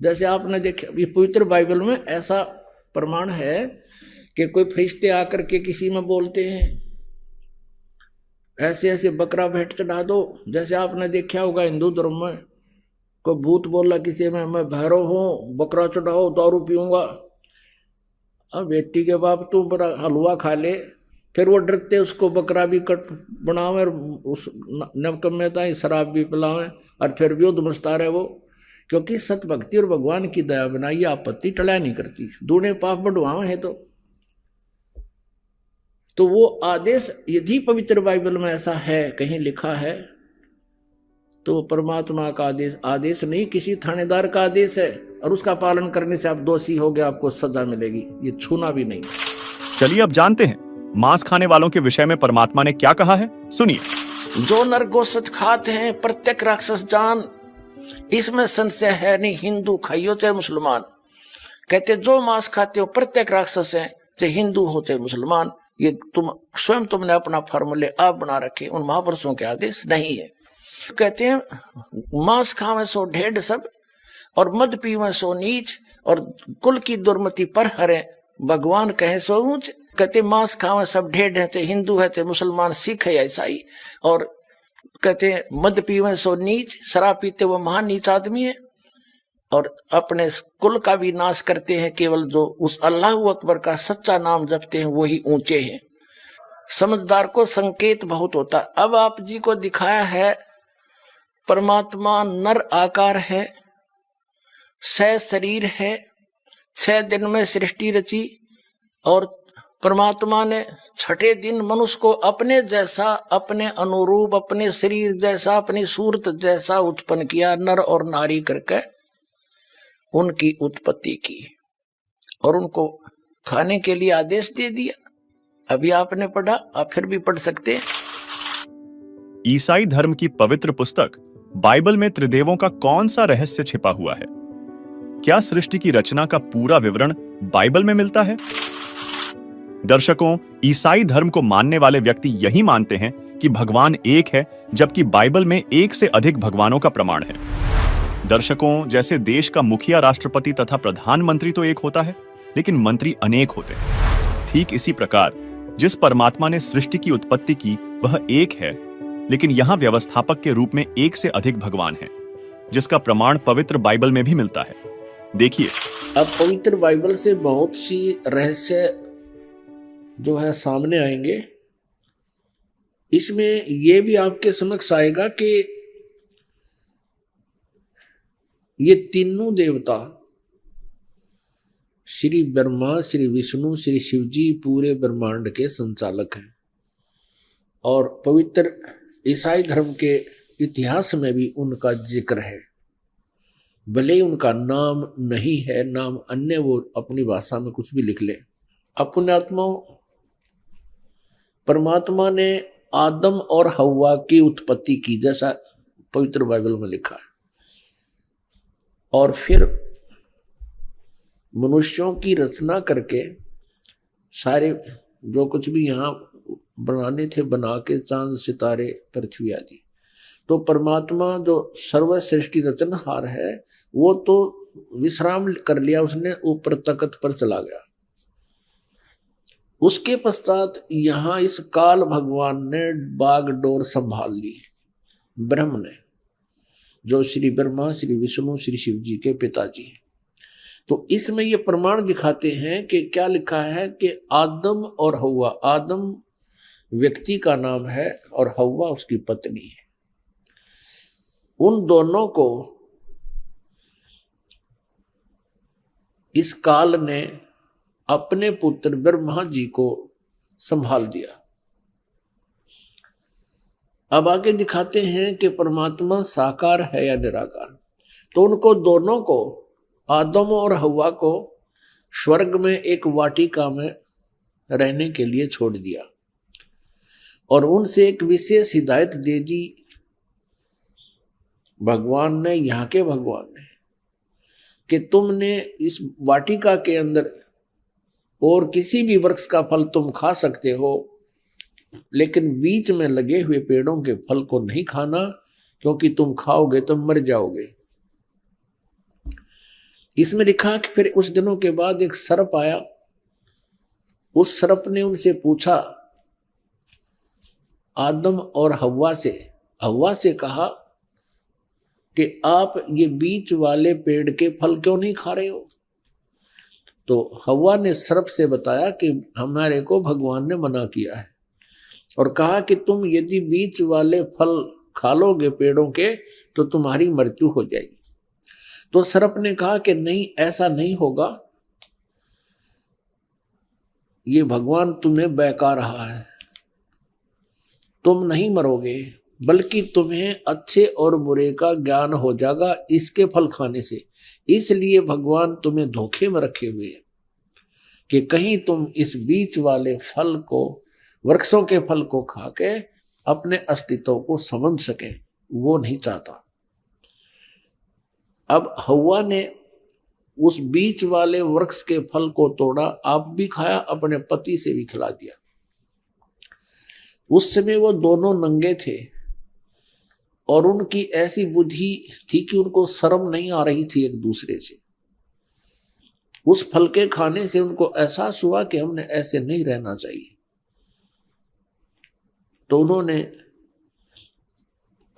जैसे आपने देखा ये पवित्र बाइबल में ऐसा प्रमाण है कि कोई फरिश्ते आकर के किसी में बोलते हैं ऐसे ऐसे बकरा भेंट चढ़ा दो। जैसे आपने देखा होगा हिंदू धर्म में कोई भूत बोला किसी में, मैं भैरव हूं, बकरा चढ़ाओ, दारू पीऊंगा। अब बेटी के बाप तू बड़ा हलवा खा ले, फिर वो डरते उसको बकरा भी कट बनावे और उस नवकम्यता ही शराब भी पिलावे, और फिर भी वो दुमस्ता रहे वो, क्योंकि सत भक्ति और भगवान की दया बिना ये आपत्ति टला नहीं करती, दूने पाप बढ़वावे है। तो वो आदेश यदि पवित्र बाइबल में ऐसा है, कहीं लिखा है, तो परमात्मा का आदेश नहीं, किसी थानेदार का आदेश है। और उसका पालन करने से आप दोषी हो गए, आपको सजा मिलेगी, ये छूना भी नहीं। चलिए अब जानते हैं मांस खाने वालों के विषय में परमात्मा ने क्या कहा है, सुनिए। जो नर गोश्त खाते हैं प्रत्येक राक्षस जान, इसमें संशय है नहीं, हिंदू खाइयो चाहे मुसलमान। कहते जो मांस खाते हो प्रत्येक राक्षस है, चाहे हिंदू हो चाहे मुसलमान। ये तुमने अपना फॉर्मूले आप बना रखे, उन महापुरुषों के आदेश नहीं है। कहते हैं मांस खावे सो ढेड सब, और मद पीवे सो नीच, और कुल की दुर्मति पर हरे, भगवान कहे सो ऊंच। कहते मांस खावे सब ढेड है, चाहे हिंदू है चाहे मुसलमान, सिख है या ईसाई। और कहते हैं मद पीवे सो नीच, शराब पीते वो महान नीच आदमी है। और अपने कुल का भी नाश करते हैं, केवल जो उस अल्लाह अकबर का सच्चा नाम जपते हैं वही ऊंचे हैं। समझदार को संकेत बहुत होता। अब आप जी को दिखाया है परमात्मा नर आकार है, 6 शरीर है, 6 दिन में सृष्टि रची, और परमात्मा ने 6ठे दिन मनुष्य को अपने जैसा, अपने अनुरूप, अपने शरीर जैसा, अपनी सूरत जैसा उत्पन्न किया, नर और नारी करके उनकी उत्पत्ति की और उनको खाने के लिए आदेश दे दिया। अभी आपने पढ़ा, आप फिर भी पढ़ सकते हैं। ईसाई धर्म की पवित्र पुस्तक बाइबल में त्रिदेवों का कौन सा रहस्य छिपा हुआ है? क्या सृष्टि की रचना का पूरा विवरण बाइबल में मिलता है? दर्शकों, ईसाई धर्म को मानने वाले व्यक्ति यही मानते हैं कि भगवान एक है, जबकि बाइबल में एक से अधिक भगवानों का प्रमाण है। दर्शकों, जैसे देश का मुखिया, राष्ट्रपति तथा प्रधानमंत्री तो एक होता है, लेकिन मंत्री अनेक होते हैं। ठीक इसी प्रकार जिस परमात्मा ने सृष्टि की उत्पत्ति की वह एक है, लेकिन यहां व्यवस्थापक के रूप में एक से अधिक भगवान हैं, जिसका प्रमाण पवित्र बाइबल में भी मिलता है। देखिए, अब पवित्र बाइबल से बहुत सी रहस्य जो है सामने आएंगे। इसमें यह भी आपके समक्ष आएगा कि ये तीनों देवता, श्री ब्रह्मा, श्री विष्णु, श्री शिव जी, पूरे ब्रह्मांड के संचालक हैं। और पवित्र ईसाई धर्म के इतिहास में भी उनका जिक्र है, भले उनका नाम नहीं है, नाम अन्य वो अपनी भाषा में कुछ भी लिख ले। अपने आत्मा परमात्मा ने आदम और हव्वा की उत्पत्ति की, जैसा पवित्र बाइबल में लिखा है, और फिर मनुष्यों की रचना करके सारे जो कुछ भी यहाँ बनाने थे बना के, चांद सितारे पृथ्वी आदि। तो परमात्मा जो सर्व सृष्टि रचनहार है वो तो विश्राम कर लिया, उसने ऊपर तख्त पर चला गया। उसके पश्चात यहाँ इस काल भगवान ने बागडोर संभाल ली, ब्रह्म ने, जो श्री ब्रह्मा, श्री विष्णु, श्री शिव जी के पिताजी हैं। तो इसमें ये प्रमाण दिखाते हैं कि क्या लिखा है कि आदम और हव्वा, आदम व्यक्ति का नाम है और हव्वा उसकी पत्नी है। उन दोनों को इस काल ने अपने पुत्र ब्रह्मा जी को संभाल दिया। अब आगे दिखाते हैं कि परमात्मा साकार है या निराकार। तो उनको दोनों को, आदम और हव्वा को, स्वर्ग में एक वाटिका में रहने के लिए छोड़ दिया और उनसे एक विशेष हिदायत दे दी भगवान ने, यहाँ के भगवान ने, कि तुमने इस वाटिका के अंदर और किसी भी वृक्ष का फल तुम खा सकते हो, लेकिन बीच में लगे हुए पेड़ों के फल को नहीं खाना, क्योंकि तुम खाओगे तो मर जाओगे। इसमें लिखा कि फिर कुछ दिनों के बाद एक सर्प आया। उस सर्प ने उनसे पूछा, आदम और हव्वा से कहा कि आप ये बीच वाले पेड़ के फल क्यों नहीं खा रहे हो? तो हव्वा ने सर्प से बताया कि हमारे को भगवान ने मना किया है और कहा कि तुम यदि बीच वाले फल खा लोगे पेड़ों के तो तुम्हारी मृत्यु हो जाएगी। तो सर्प ने कहा कि नहीं, ऐसा नहीं होगा, ये भगवान तुम्हें बहका रहा है, तुम नहीं मरोगे, बल्कि तुम्हें अच्छे और बुरे का ज्ञान हो जाएगा इसके फल खाने से। इसलिए भगवान तुम्हें धोखे में रखे हुए हैं कि कहीं तुम इस बीच वाले फल को, वृक्षों के फल को खा के अपने अस्तित्व को समझ सके, वो नहीं चाहता। अब हव्वा ने उस बीच वाले वृक्ष के फल को तोड़ा, आप भी खाया, अपने पति से भी खिला दिया। उस समय वो दोनों नंगे थे और उनकी ऐसी बुद्धि थी कि उनको शर्म नहीं आ रही थी एक दूसरे से। उस फल के खाने से उनको एहसास हुआ कि हमने ऐसे नहीं रहना चाहिए। तो उन्होंने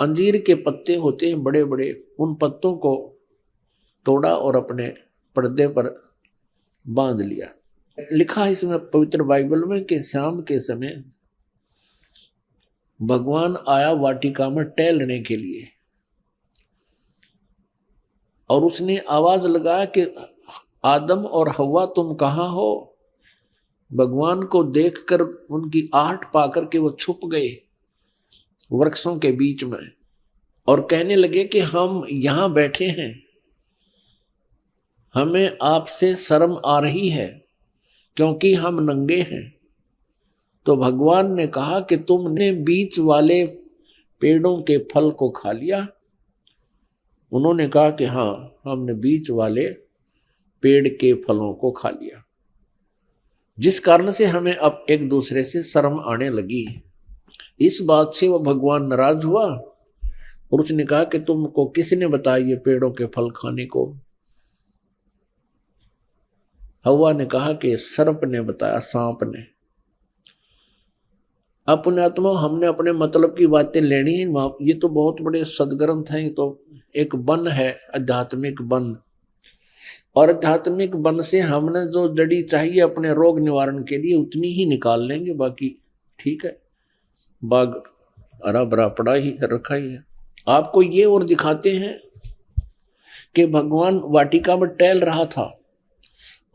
अंजीर के पत्ते होते हैं बड़े बड़े, उन पत्तों को तोड़ा और अपने पर्दे पर बांध लिया। लिखा है इसमें पवित्र बाइबल में कि शाम के समय भगवान आया वाटिका में टहलने के लिए और उसने आवाज लगाया कि आदम और हव्वा तुम कहाँ हो। भगवान को देखकर उनकी आहट पाकर के वो छुप गए वृक्षों के बीच में और कहने लगे कि हम यहां बैठे हैं, हमें आपसे शर्म आ रही है क्योंकि हम नंगे हैं। तो भगवान ने कहा कि तुमने बीच वाले पेड़ों के फल को खा लिया। उन्होंने कहा कि हाँ, हमने बीच वाले पेड़ के फलों को खा लिया, जिस कारण से हमें अब एक दूसरे से शर्म आने लगी। इस बात से वह भगवान नाराज हुआ और उसने कहा कि तुमको किसने बताया ये पेड़ों के फल खाने को। हव्वा ने कहा कि सर्प ने बताया, सांप ने। अपने आत्मा हमने अपने मतलब की बातें लेनी है। ये तो बहुत बड़े सदग्रंथ हैं, ये तो एक वन है, आध्यात्मिक वन, और आध्यात्मिक वन से हमने जो जड़ी चाहिए अपने रोग निवारण के लिए उतनी ही निकाल लेंगे, बाकी ठीक है, बाग हरा भरा पड़ा ही रखा ही है। आपको ये और दिखाते हैं कि भगवान वाटिका में टहल रहा था,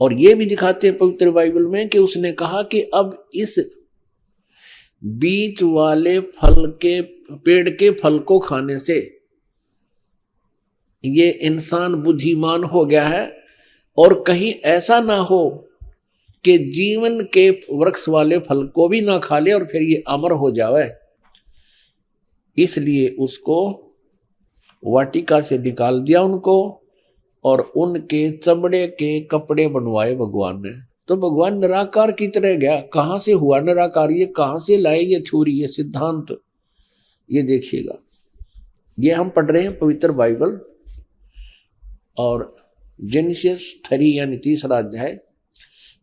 और ये भी दिखाते हैं पवित्र बाइबल में कि उसने कहा कि अब इस बीच वाले फल के पेड़ के फल को खाने से ये इंसान बुद्धिमान हो गया है, और कहीं ऐसा ना हो कि जीवन के वृक्ष वाले फल को भी ना खा ले और फिर ये अमर हो जावे। इसलिए उसको वाटिका से निकाल दिया उनको, और उनके चमड़े के कपड़े बनवाए भगवान ने। तो भगवान निराकार की तरह गया। कहां से हुआ निराकार, ये कहां से लाए ये थ्योरी, ये सिद्धांत, ये देखिएगा। ये हम पढ़ रहे हैं पवित्र बाइबल, और जेनेसिस 3 यानी 3रा अध्याय,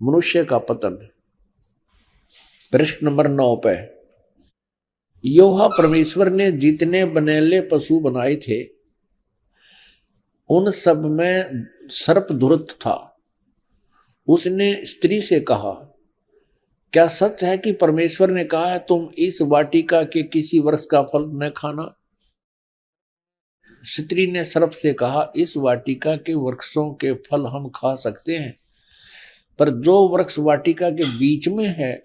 मनुष्य का पतन, पृष्ठ नंबर 9 पे। यहोवा परमेश्वर ने जितने बनेले पशु बनाए थे उन सब में सर्प धूर्त था। उसने स्त्री से कहा, क्या सच है कि परमेश्वर ने कहा है तुम इस वाटिका के किसी वृक्ष का फल न खाना? स्त्री ने सर्प से कहा, इस वाटिका के वृक्षों के फल हम खा सकते हैं, पर जो वृक्ष वाटिका के बीच में है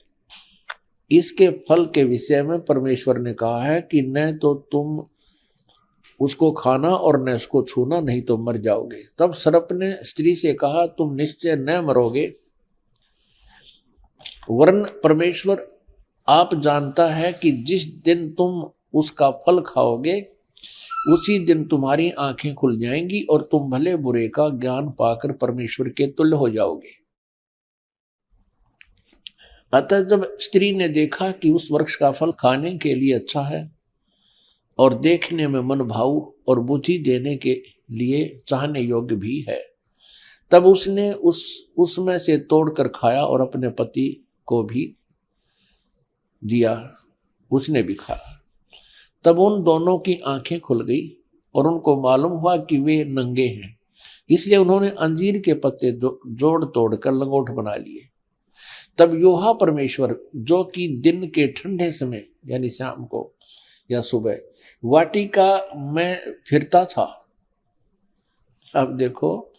इसके फल के विषय में परमेश्वर ने कहा है कि न तो तुम उसको खाना और न उसको छूना, नहीं तो मर जाओगे। तब सर्प ने स्त्री से कहा, तुम निश्चय न मरोगे, वरन परमेश्वर आप जानता है कि जिस दिन तुम उसका फल खाओगे उसी दिन तुम्हारी आंखें खुल जाएंगी और तुम भले बुरे का ज्ञान पाकर परमेश्वर के तुल्य हो जाओगे। अतः जब स्त्री ने देखा कि उस वृक्ष का फल खाने के लिए अच्छा है और देखने में मन भाऊ और बुद्धि देने के लिए चाहने योग्य भी है, तब उसने उसमें से तोड़कर खाया और अपने पति को भी दिया, उसने भी खाया। तब उन दोनों की आंखें खुल गई और उनको मालूम हुआ कि वे नंगे हैं, इसलिए उन्होंने अंजीर के पत्ते जोड़ तोड़कर लंगोट बना लिए। तब यहोवा परमेश्वर, जो कि दिन के ठंडे समय यानी शाम को या सुबह वाटिका में फिरता था, अब देखो,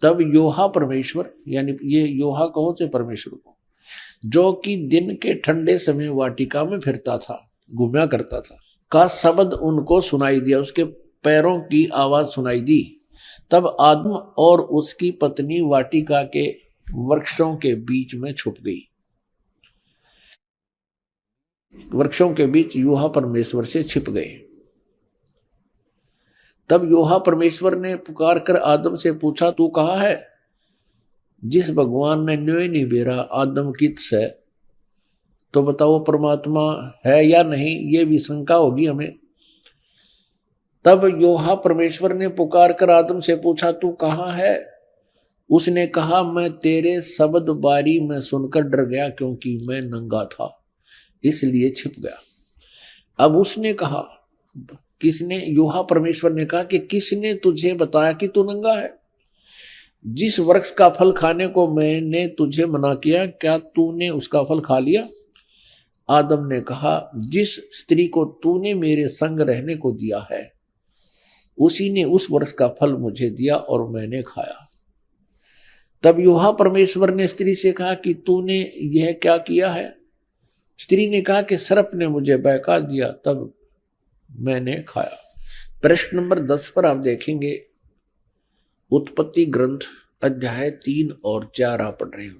तब यहोवा परमेश्वर, यानी ये यहोवा कहो से परमेश्वर को, जो कि दिन के ठंडे समय वाटिका में फिरता था, घूमया करता था, का शब्द उनको सुनाई दिया, उसके पैरों की आवाज सुनाई दी। तब आदम और उसकी पत्नी वाटिका के वृक्षों के बीच में छुप गई। वृक्षों के बीच यूहा परमेश्वर से छिप गए। तब यूहा परमेश्वर ने पुकार कर आदम से पूछा, तू कहाँ है? जिस भगवान ने न्योय नहीं बेरा आदम किस है, तो बताओ परमात्मा है या नहीं, ये भी शंका होगी हमें। तब यूहा परमेश्वर ने पुकार कर आदम से पूछा, तू कहाँ है? उसने कहा, मैं तेरे शब्द बारी में सुनकर डर गया, क्योंकि मैं नंगा था इसलिए छिप गया। अब उसने कहा, किसने? यूहा परमेश्वर ने कहा कि किसने तुझे बताया कि तू नंगा है? जिस वृक्ष का फल खाने को मैंने तुझे मना किया, क्या तूने उसका फल खा लिया? आदम ने कहा, जिस स्त्री को तूने मेरे संग रहने को दिया है उसी ने उस वृक्ष का फल मुझे दिया और मैंने खाया। तब यूहा परमेश्वर ने स्त्री से कहा कि तूने यह क्या किया है? स्त्री ने कहा कि सर्प ने मुझे बहका दिया, तब मैंने खाया। प्रश्न नंबर 10 पर आप देखेंगे, उत्पत्ति ग्रंथ अध्याय 3 और 4 आप पढ़ रहे हो,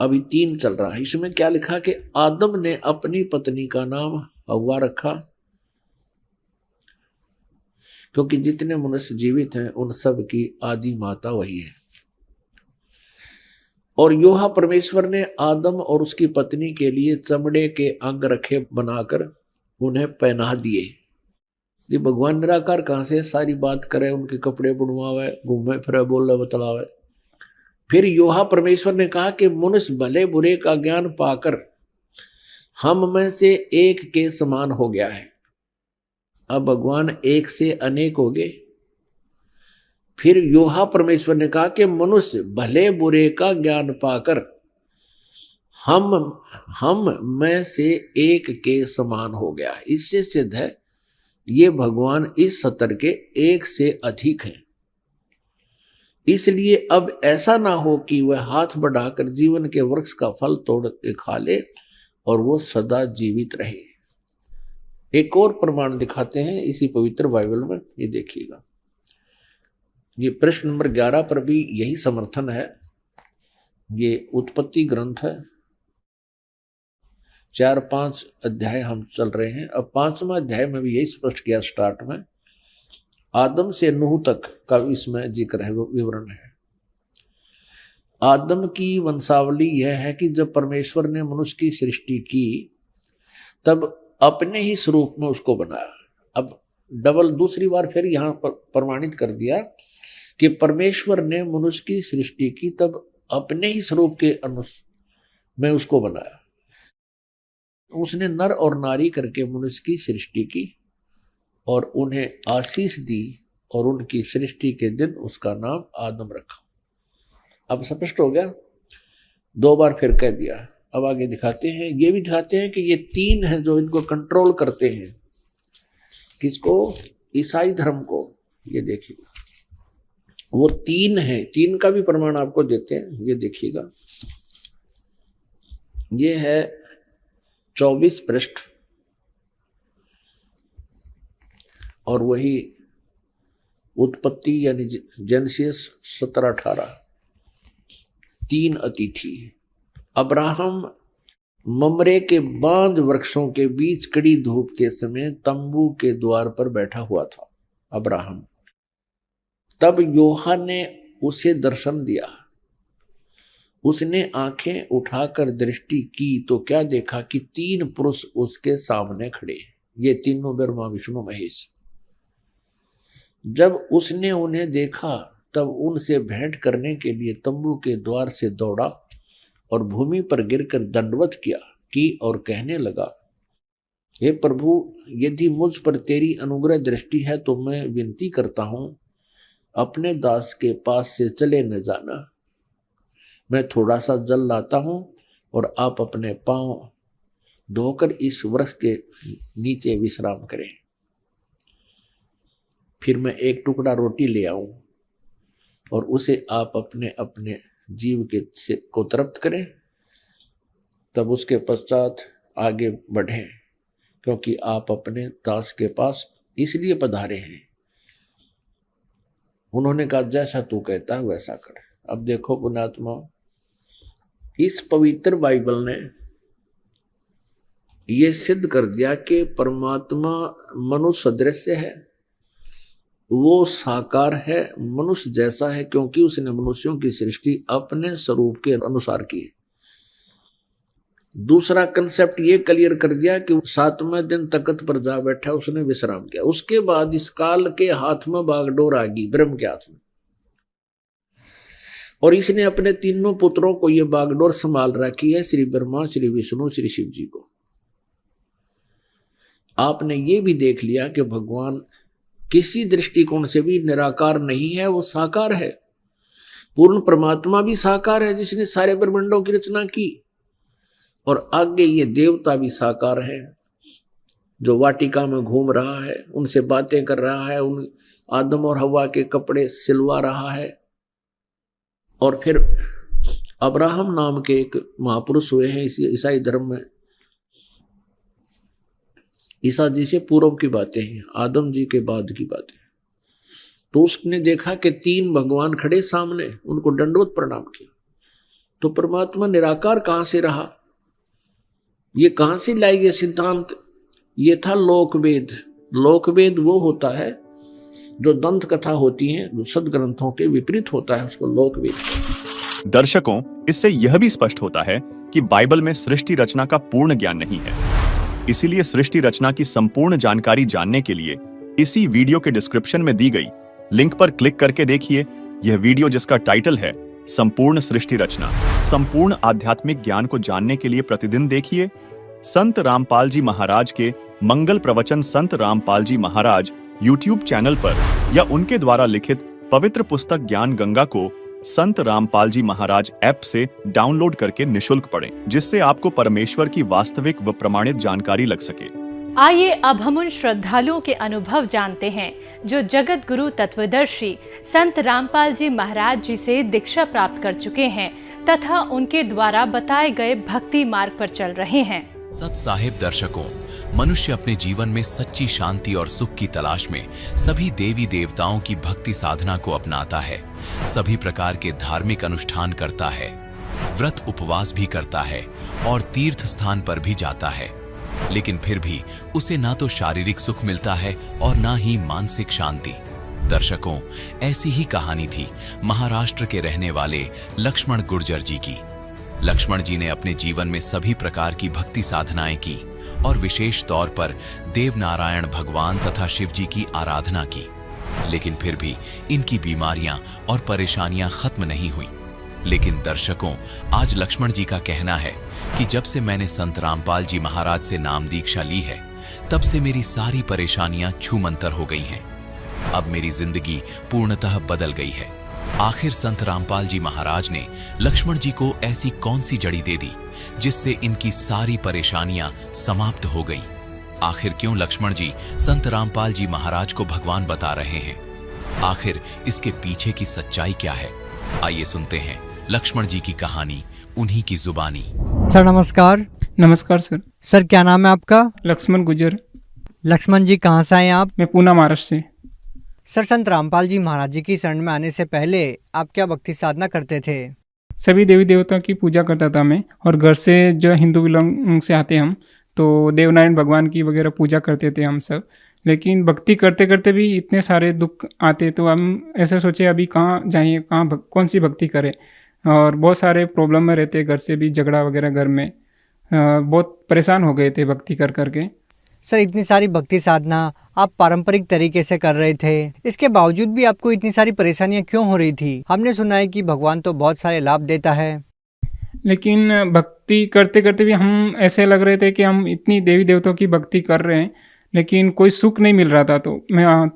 अभी 3 चल रहा है। इसमें क्या लिखा कि आदम ने अपनी पत्नी का नाम हव्वा रखा, क्योंकि जितने मनुष्य जीवित हैं उन सब की आदि माता वही है। और यूहा परमेश्वर ने आदम और उसकी पत्नी के लिए चमड़े के अंग रखे बनाकर उन्हें पहना दिए। ये भगवान निराकार कहां से सारी बात करे, उनके कपड़े बुनवावे, घूमे फिरे, बोले बतलावे। फिर यूहा परमेश्वर ने कहा कि मनुष्य भले बुरे का ज्ञान पाकर हम में से एक के समान हो गया है। अब भगवान एक से अनेक हो गए। फिर यूहा परमेश्वर ने कहा कि मनुष्य भले बुरे का ज्ञान पाकर हम में से एक के समान हो गया। इससे सिद्ध है ये भगवान इस सतर के एक से अधिक हैं। इसलिए अब ऐसा ना हो कि वह हाथ बढ़ाकर जीवन के वृक्ष का फल तोड़ के खा ले और वो सदा जीवित रहे। एक और प्रमाण दिखाते हैं इसी पवित्र बाइबल में, ये देखिएगा। ये प्रश्न नंबर 11 पर भी यही समर्थन है। ये उत्पत्ति ग्रंथ है, 4-5 अध्याय हम चल रहे हैं। अब 5वां अध्याय में भी यही स्पष्ट किया स्टार्ट में, आदम से नूह तक का इसमें जिक्र है, विवरण है। आदम की वंशावली यह है कि जब परमेश्वर ने मनुष्य की सृष्टि की तब अपने ही स्वरूप में उसको बनाया। अब डबल दूसरी बार फिर यहां पर प्रमाणित कर दिया कि परमेश्वर ने मनुष्य की सृष्टि की तब अपने ही स्वरूप के अनुसार में उसको बनाया। उसने नर और नारी करके मनुष्य की सृष्टि की और उन्हें आशीष दी और उनकी सृष्टि के दिन उसका नाम आदम रखा। अब स्पष्ट हो गया, 2 बार फिर कह दिया। अब आगे दिखाते हैं, ये भी दिखाते हैं कि ये 3 हैं जो इनको कंट्रोल करते हैं। किसको? ईसाई धर्म को। ये देखिए, वो 3 हैं, 3 का भी प्रमाण आपको देते हैं। ये देखिएगा, ये है 24 पृष्ठ और वही उत्पत्ति यानी जेनेसिस 17-18। 3 अतिथि। अब्राहम ममरे के बांज वृक्षों के बीच कड़ी धूप के समय तंबू के द्वार पर बैठा हुआ था अब्राहम। तब यूहा ने उसे दर्शन दिया। उसने आंखें उठाकर दृष्टि की तो क्या देखा कि 3 पुरुष उसके सामने खड़े। ये तीनों ब्रह्मा विष्णु महेश। जब उसने उन्हें देखा तब उनसे भेंट करने के लिए तंबू के द्वार से दौड़ा और भूमि पर गिरकर दंडवत की और कहने लगा, हे प्रभु, यदि मुझ पर तेरी अनुग्रह दृष्टि है तो मैं विनती करता हूं, अपने दास के पास से चले न जाना। मैं थोड़ा सा जल लाता हूं और आप अपने पांव धोकर इस वृक्ष के नीचे विश्राम करें। फिर मैं एक टुकड़ा रोटी ले आऊं और उसे आप अपने अपने जीव के को तृप्त करें, तब उसके पश्चात आगे बढ़ें, क्योंकि आप अपने दास के पास इसलिए पधारे हैं। उन्होंने कहा जैसा तू कहता है वैसा कर। अब देखो पुण्यात्मा, इस पवित्र बाइबल ने यह सिद्ध कर दिया कि परमात्मा मनुष्य सदृश है, वो साकार है, मनुष्य जैसा है, क्योंकि उसने मनुष्यों की सृष्टि अपने स्वरूप के अनुसार की है। दूसरा कंसेप्ट ये क्लियर कर दिया कि 7वें दिन तख्त पर जा बैठा, उसने विश्राम किया। उसके बाद इस काल के हाथ में बागडोर आ गई, ब्रह्म के हाथ में, और इसने अपने तीनों पुत्रों को ये बागडोर संभाल रखी है, श्री ब्रह्मा, श्री विष्णु, श्री शिव जी को। आपने ये भी देख लिया कि भगवान किसी दृष्टिकोण से भी निराकार नहीं है, वो साकार है। पूर्ण परमात्मा भी साकार है जिसने सारे ब्रह्मांडों की रचना की, और आगे ये देवता भी साकार है जो वाटिका में घूम रहा है, उनसे बातें कर रहा है, उन आदम और हवा के कपड़े सिलवा रहा है। और फिर अब्राहम नाम के एक महापुरुष हुए हैं ईसाई धर्म में। ईसा जी से पूर्व की बातें हैं, आदम जी के बाद की बातें। तो उसने देखा कि 3 भगवान खड़े सामने, उनको दंडवत प्रणाम किया। तो परमात्मा निराकार कहां से रहा, ये कहां से लाई ये सिद्धांत? ये था लोकवेद। लोकवेद वो होता है जो दंत कथा होती है, जो सदग्रंथों के विपरीत होता है, उसको लोकवेद। दर्शकों, इससे यह भी स्पष्ट होता है कि बाइबल में सृष्टि रचना का पूर्ण ज्ञान नहीं है। इसीलिए सृष्टि रचना की संपूर्ण जानकारी जानने के लिए इसी वीडियो के डिस्क्रिप्शन में दी गई लिंक पर क्लिक करके देखिए यह वीडियो, जिसका टाइटल है संपूर्ण सृष्टि रचना। संपूर्ण आध्यात्मिक ज्ञान को जानने के लिए प्रतिदिन देखिए संत रामपाल जी महाराज के मंगल प्रवचन संत रामपाल जी महाराज YouTube चैनल पर, या उनके द्वारा लिखित पवित्र पुस्तक ज्ञान गंगा को संत रामपाल जी महाराज ऐप से डाउनलोड करके निशुल्क पढ़ें, जिससे आपको परमेश्वर की वास्तविक व प्रमाणित जानकारी लग सके। आइए अब हम उन श्रद्धालुओं के अनुभव जानते हैं जो जगत गुरु तत्वदर्शी संत रामपाल जी महाराज जी से दीक्षा प्राप्त कर चुके हैं तथा उनके द्वारा बताए गए भक्ति मार्ग पर चल रहे हैं। सत साहिब दर्शकों, मनुष्य अपने जीवन में सच्ची शांति और सुख की तलाश में सभी देवी देवताओं की भक्ति साधना को अपनाता है, सभी प्रकार के धार्मिक अनुष्ठान करता है, व्रत उपवास भी करता है और तीर्थ स्थान पर भी जाता है, लेकिन फिर भी उसे ना तो शारीरिक सुख मिलता है और ना ही मानसिक शांति। दर्शकों, ऐसी ही कहानी थी महाराष्ट्र के रहने वाले लक्ष्मण गुर्जर जी की। लक्ष्मण जी ने अपने जीवन में सभी प्रकार की भक्ति साधनाएं की और विशेष तौर पर देवनारायण भगवान तथा शिव जी की आराधना की, लेकिन फिर भी इनकी बीमारियां और परेशानियां खत्म नहीं हुई। लेकिन दर्शकों, आज लक्ष्मण जी का कहना है कि जब से मैंने संत रामपाल जी महाराज से नाम दीक्षा ली है, तब से मेरी सारी परेशानियां छूमंतर हो गई हैं। अब मेरी जिंदगी पूर्णतः बदल गई है। आखिर संत रामपाल जी महाराज ने लक्ष्मण जी को ऐसी कौन सी जड़ी दे दी जिससे इनकी सारी परेशानियां समाप्त हो गईं? आखिर क्यों लक्ष्मण जी संत रामपाल जी महाराज को भगवान बता रहे हैं? आखिर इसके पीछे की सच्चाई क्या है? आइए सुनते हैं लक्ष्मण जी की कहानी उन्हीं की जुबानी। सर नमस्कार। नमस्कार सर। सर क्या नाम है आपका? लक्ष्मण गुर्जर। लक्ष्मण जी कहाँ से आए आप? मैं पूना महाराष्ट्र से। सर संत रामपाल जी महाराज जी की शरण में आने से पहले आप क्या भक्ति साधना करते थे? सभी देवी देवताओं की पूजा करता था मैं, और घर से जो हिंदू बिलोंग से आते हम तो देवनारायण भगवान की वगैरह पूजा करते थे हम सब। लेकिन भक्ति करते करते भी इतने सारे दुख आते तो हम ऐसे सोचे अभी कहाँ जाइए, कौन सी भक्ति करें, और बहुत सारे प्रॉब्लम में रहते, घर से भी झगड़ा वगैरह, घर में बहुत परेशान हो गए थे भक्ति कर करके। सर इतनी सारी भक्ति साधना आप पारंपरिक तरीके से कर रहे थे, इसके बावजूद भी आपको इतनी सारी परेशानियां क्यों हो रही थी? हमने सुना है कि भगवान तो बहुत सारे लाभ देता है। लेकिन भक्ति करते करते भी हम ऐसे लग रहे थे कि हम इतनी देवी देवताओं की भक्ति कर रहे हैं लेकिन कोई सुख नहीं मिल रहा था। तो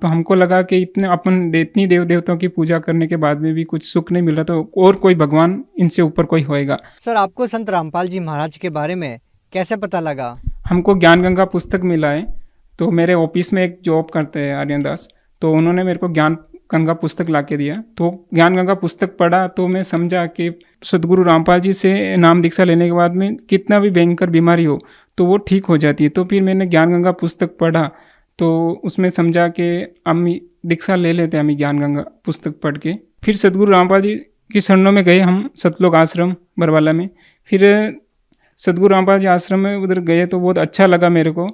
हमको लगा कि इतनी देव देवताओं की पूजा करने के बाद में भी कुछ सुख नहीं मिल रहा, तो और कोई भगवान इनसे ऊपर कोई होएगा। सर आपको संत रामपाल जी महाराज के बारे में कैसे पता लगा? हमको ज्ञान गंगा पुस्तक मिला है, तो मेरे ऑफिस में एक जॉब करते हैं आर्यन दास, तो उन्होंने मेरे को ज्ञान गंगा पुस्तक ला के दिया। तो ज्ञान गंगा पुस्तक पढ़ा तो मैं समझा कि सदगुरु रामपाल जी से नाम दीक्षा लेने के बाद में कितना भी भयंकर बीमारी हो तो वो ठीक हो जाती है। तो फिर मैंने ज्ञान गंगा पुस्तक पढ़ा तो उसमें समझा कि हम दीक्षा ले लेते हैं, हम ज्ञान गंगा पुस्तक पढ़ के। फिर सदगुरु रामपाल जी की शरणों में गए हम, सतलोक आश्रम बरवाला में। फिर सदगुरु रामपाल जी आश्रम में उधर गए तो बहुत अच्छा लगा मेरे को,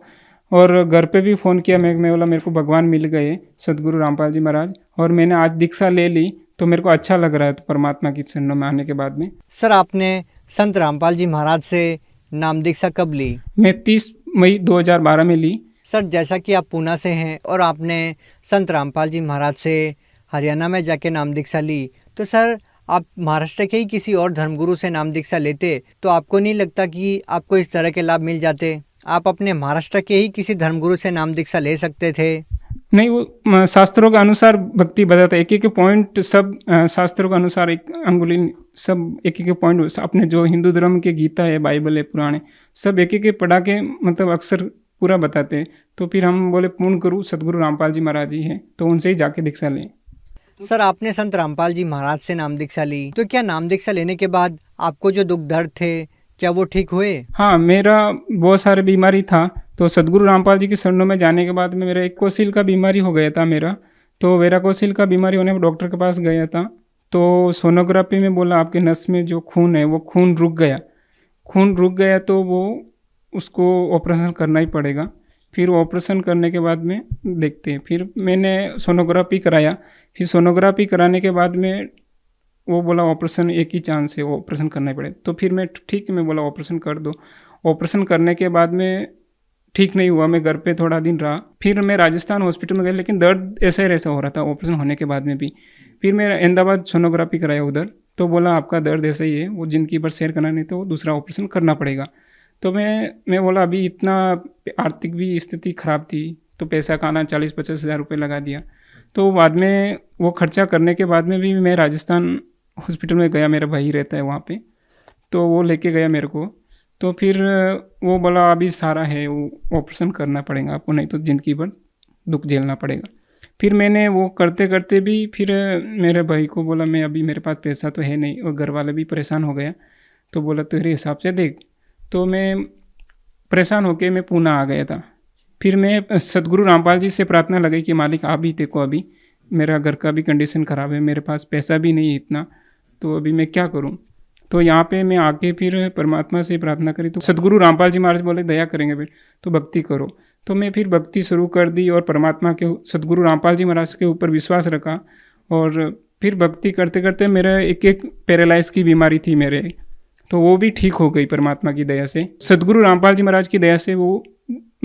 और घर पे भी फ़ोन किया मैं बोला मेरे को भगवान मिल गए सदगुरु रामपाल जी महाराज, और मैंने आज दीक्षा ले ली तो मेरे को अच्छा लग रहा है तो परमात्मा की शरणों में आने के बाद में। सर, आपने संत रामपाल जी महाराज से नाम दीक्षा कब ली? मैं 30 मई 2012 में ली। सर, जैसा कि आप पूना से हैं और आपने संत रामपाल जी महाराज से हरियाणा में जाके नाम दीक्षा ली, तो सर आप महाराष्ट्र के ही किसी और धर्मगुरु से नाम दीक्षा लेते तो आपको नहीं लगता कि आपको इस तरह के लाभ मिल जाते? आप अपने महाराष्ट्र के ही किसी धर्मगुरु से नाम दीक्षा ले सकते थे। नहीं, वो शास्त्रों के अनुसार भक्ति बताता है, एक एक पॉइंट सब शास्त्रों के अनुसार, एक अंगुली सब एक एक पॉइंट अपने जो हिंदू धर्म के गीता है, बाइबल है, पुराणे सब एक एक पढ़ा के मतलब अक्सर पूरा बताते हैं। तो फिर हम बोले पूर्ण गुरु सदगुरु रामपाल जी महाराज जी हैं तो उनसे ही जाके दीक्षा लें। सर, आपने संत रामपाल जी महाराज से नाम दीक्षा ली, तो क्या नाम दीक्षा लेने के बाद आपको जो दुख दर्द थे क्या वो ठीक हुए? हाँ, मेरा बहुत सारे बीमारी था तो सदगुरु रामपाल जी की शरणों में जाने के बाद में मेरा एक कोसिल का बीमारी हो गया था मेरा। तो मेरा कोसिल का बीमारी होने पर डॉक्टर के पास गया था तो सोनोग्राफी में बोला आपके नस में जो खून है वो खून रुक गया तो वो उसको ऑपरेशन करना ही पड़ेगा। फिर ऑपरेशन करने के बाद में देखते हैं। फिर मैंने सोनोग्राफी कराया। फिर सोनोग्राफी कराने के बाद में वो बोला ऑपरेशन एक ही चांस है, वो ऑपरेशन करना ही पड़ेगा। तो फिर मैं ठीक है, मैं बोला ऑपरेशन कर दो। ऑपरेशन करने के बाद में ठीक नहीं हुआ, मैं घर पे थोड़ा दिन रहा। फिर मैं राजस्थान हॉस्पिटल में गया, लेकिन दर्द ऐसा ही ऐसा हो रहा था ऑपरेशन होने के बाद में भी। फिर मैं अहमदाबाद सोनोग्राफी कराया उधर, तो बोला आपका दर्द ऐसा ही है, वो जिंदगी भर शेयर करना नहीं तो दूसरा ऑपरेशन करना पड़ेगा। तो मैं बोला अभी इतना आर्थिक भी स्थिति ख़राब थी तो पैसा का आना 40-50 हज़ार रुपये लगा दिया। तो बाद में वो खर्चा करने के बाद में भी मैं राजस्थान हॉस्पिटल में गया, मेरा भाई रहता है वहाँ पे, तो वो लेके गया मेरे को। तो फिर वो बोला अभी सारा है, वो ऑपरेशन करना पड़ेगा आपको, नहीं तो ज़िंदगी भर दुख झेलना पड़ेगा। फिर मैंने वो करते करते भी फिर मेरे भाई को बोला मैं अभी मेरे पास पैसा तो है नहीं, और घर वाले भी परेशान हो गया। तो बोला तेरे हिसाब से देख। तो मैं परेशान होकर मैं पूना आ गया था। फिर मैं सदगुरु रामपाल जी से प्रार्थना लगाई कि मालिक आप ही देखो, अभी मेरा घर का भी कंडीशन ख़राब है, मेरे पास पैसा भी नहीं है इतना, तो अभी मैं क्या करूं। तो यहाँ पे मैं आके फिर परमात्मा से प्रार्थना करी तो सदगुरु रामपाल जी महाराज बोले दया करेंगे फिर तो भक्ति करो। तो मैं फिर भक्ति शुरू कर दी और परमात्मा के सदगुरु रामपाल जी महाराज के ऊपर विश्वास रखा। और फिर भक्ति करते करते मेरा एक पैरालाइज की बीमारी थी मेरे, तो वो भी ठीक हो गई परमात्मा की दया से। सदगुरु रामपाल जी महाराज की दया से वो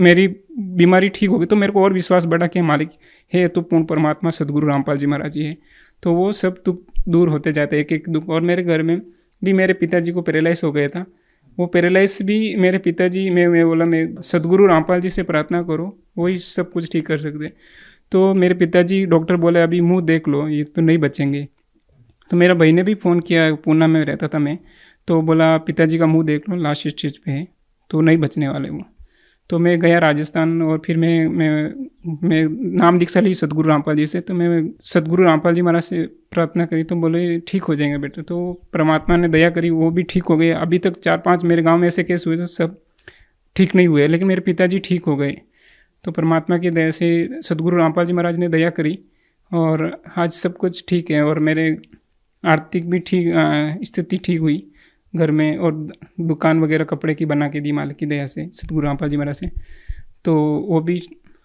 मेरी बीमारी ठीक हो गई। तो मेरे को और विश्वास बढ़ा कि मालिक है तो पूर्ण परमात्मा सदगुरु रामपाल जी महाराज जी है। तो वो सब दुख दूर होते जाते एक एक दुख। और मेरे घर में भी मेरे पिताजी को पैरालाइज हो गया था, वो पैरालाइज भी मेरे पिताजी मैं बोला मैं सदगुरु रामपाल जी से प्रार्थना करो, वही सब कुछ ठीक कर सकते। तो मेरे पिताजी डॉक्टर बोले अभी मुँह देख लो, ये तो नहीं बचेंगे। तो मेरा भाई ने भी फ़ोन किया, पूना में रहता था मैं, तो बोला पिताजी का मुंह देख लो, लास्ट स्टेज पे है तो नहीं बचने वाले वो। तो मैं गया राजस्थान और फिर मैं नाम दीक्षा ली सदगुरु रामपाल जी से। तो मैं सदगुरु रामपाल जी महाराज से प्रार्थना करी तो बोले ठीक हो जाएंगे बेटा। तो परमात्मा ने दया करी, वो भी ठीक हो गए। अभी तक 4-5 मेरे गांव में ऐसे केस हुए तो सब ठीक नहीं हुए, लेकिन मेरे पिताजी ठीक हो गए। तो परमात्मा की दया से सदगुरु रामपाल जी महाराज ने दया करी और आज सब कुछ ठीक है। और मेरे आर्थिक भी ठीक स्थिति ठीक हुई घर में, और दुकान वगैरह कपड़े की बना के दी मालिक की दया से सदगुरु रामपाल जी महाराज से। तो वो भी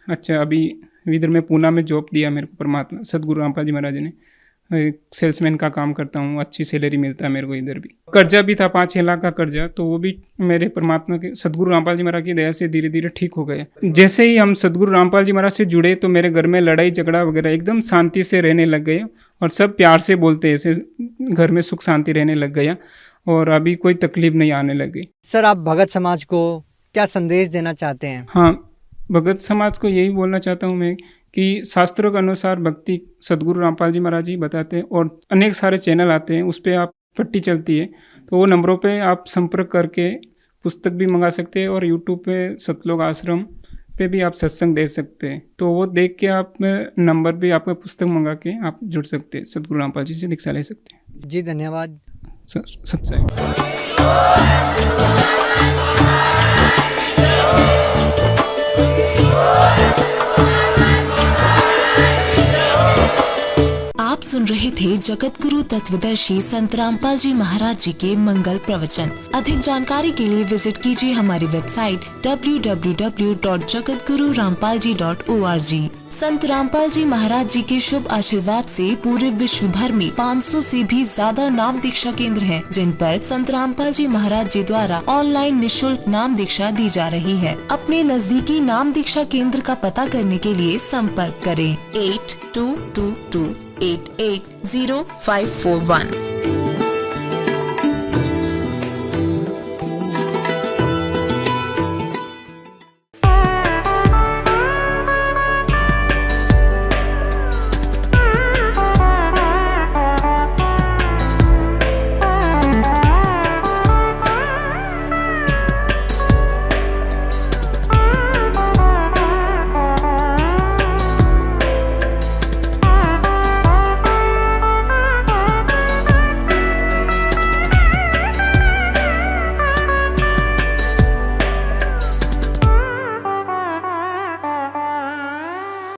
अच्छा, अभी इधर में पूना में जॉब दिया मेरे को परमात्मा सदगुरु रामपाल जी महाराज ने। सेल्समैन का काम करता हूँ, अच्छी सैलरी मिलता है मेरे को। इधर भी कर्जा भी था 5-6 लाख का कर्जा, तो वो भी मेरे परमात्मा के सदगुरु रामपाल जी महाराज की दया से धीरे धीरे ठीक हो गया। जैसे ही हम सदगुरु रामपाल जी महाराज से जुड़े तो मेरे घर में लड़ाई झगड़ा वगैरह एकदम शांति से रहने लग गए, और सब प्यार से बोलते ऐसे घर में सुख शांति रहने लग गया, और अभी कोई तकलीफ नहीं आने लगी। सर, आप भगत समाज को क्या संदेश देना चाहते हैं? हाँ, भगत समाज को यही बोलना चाहता हूँ मैं कि शास्त्रों के अनुसार भक्ति सदगुरु रामपाल जी महाराज जी बताते हैं, और अनेक सारे चैनल आते हैं, उस पर आप पट्टी चलती है, तो वो नंबरों पे आप संपर्क करके पुस्तक भी मंगा सकते हैं। और यूट्यूब पे सतलोक आश्रम, पे भी आप सत्संग दे सकते हैं। तो वो देख के आप नंबर भी आपका पुस्तक मंगा के आप जुड़ सकते हैं, सद्गुरु रामपाल जी से दीक्षा ले सकते हैं। जी धन्यवाद। सत्संग। आप सुन रहे थे जगत गुरु तत्वदर्शी संत रामपाल जी महाराज जी के मंगल प्रवचन। अधिक जानकारी के लिए विजिट कीजिए हमारी वेबसाइट www.jagatgururampalji.org। संत रामपाल जी महाराज जी के शुभ आशीर्वाद से पूरे विश्व भर में 500 से भी ज्यादा नाम दीक्षा केंद्र हैं, जिन पर संत रामपाल जी महाराज जी द्वारा ऑनलाइन निशुल्क नाम दीक्षा दी जा रही है। अपने नजदीकी नाम दीक्षा केंद्र का पता करने के लिए संपर्क करें 8222880541।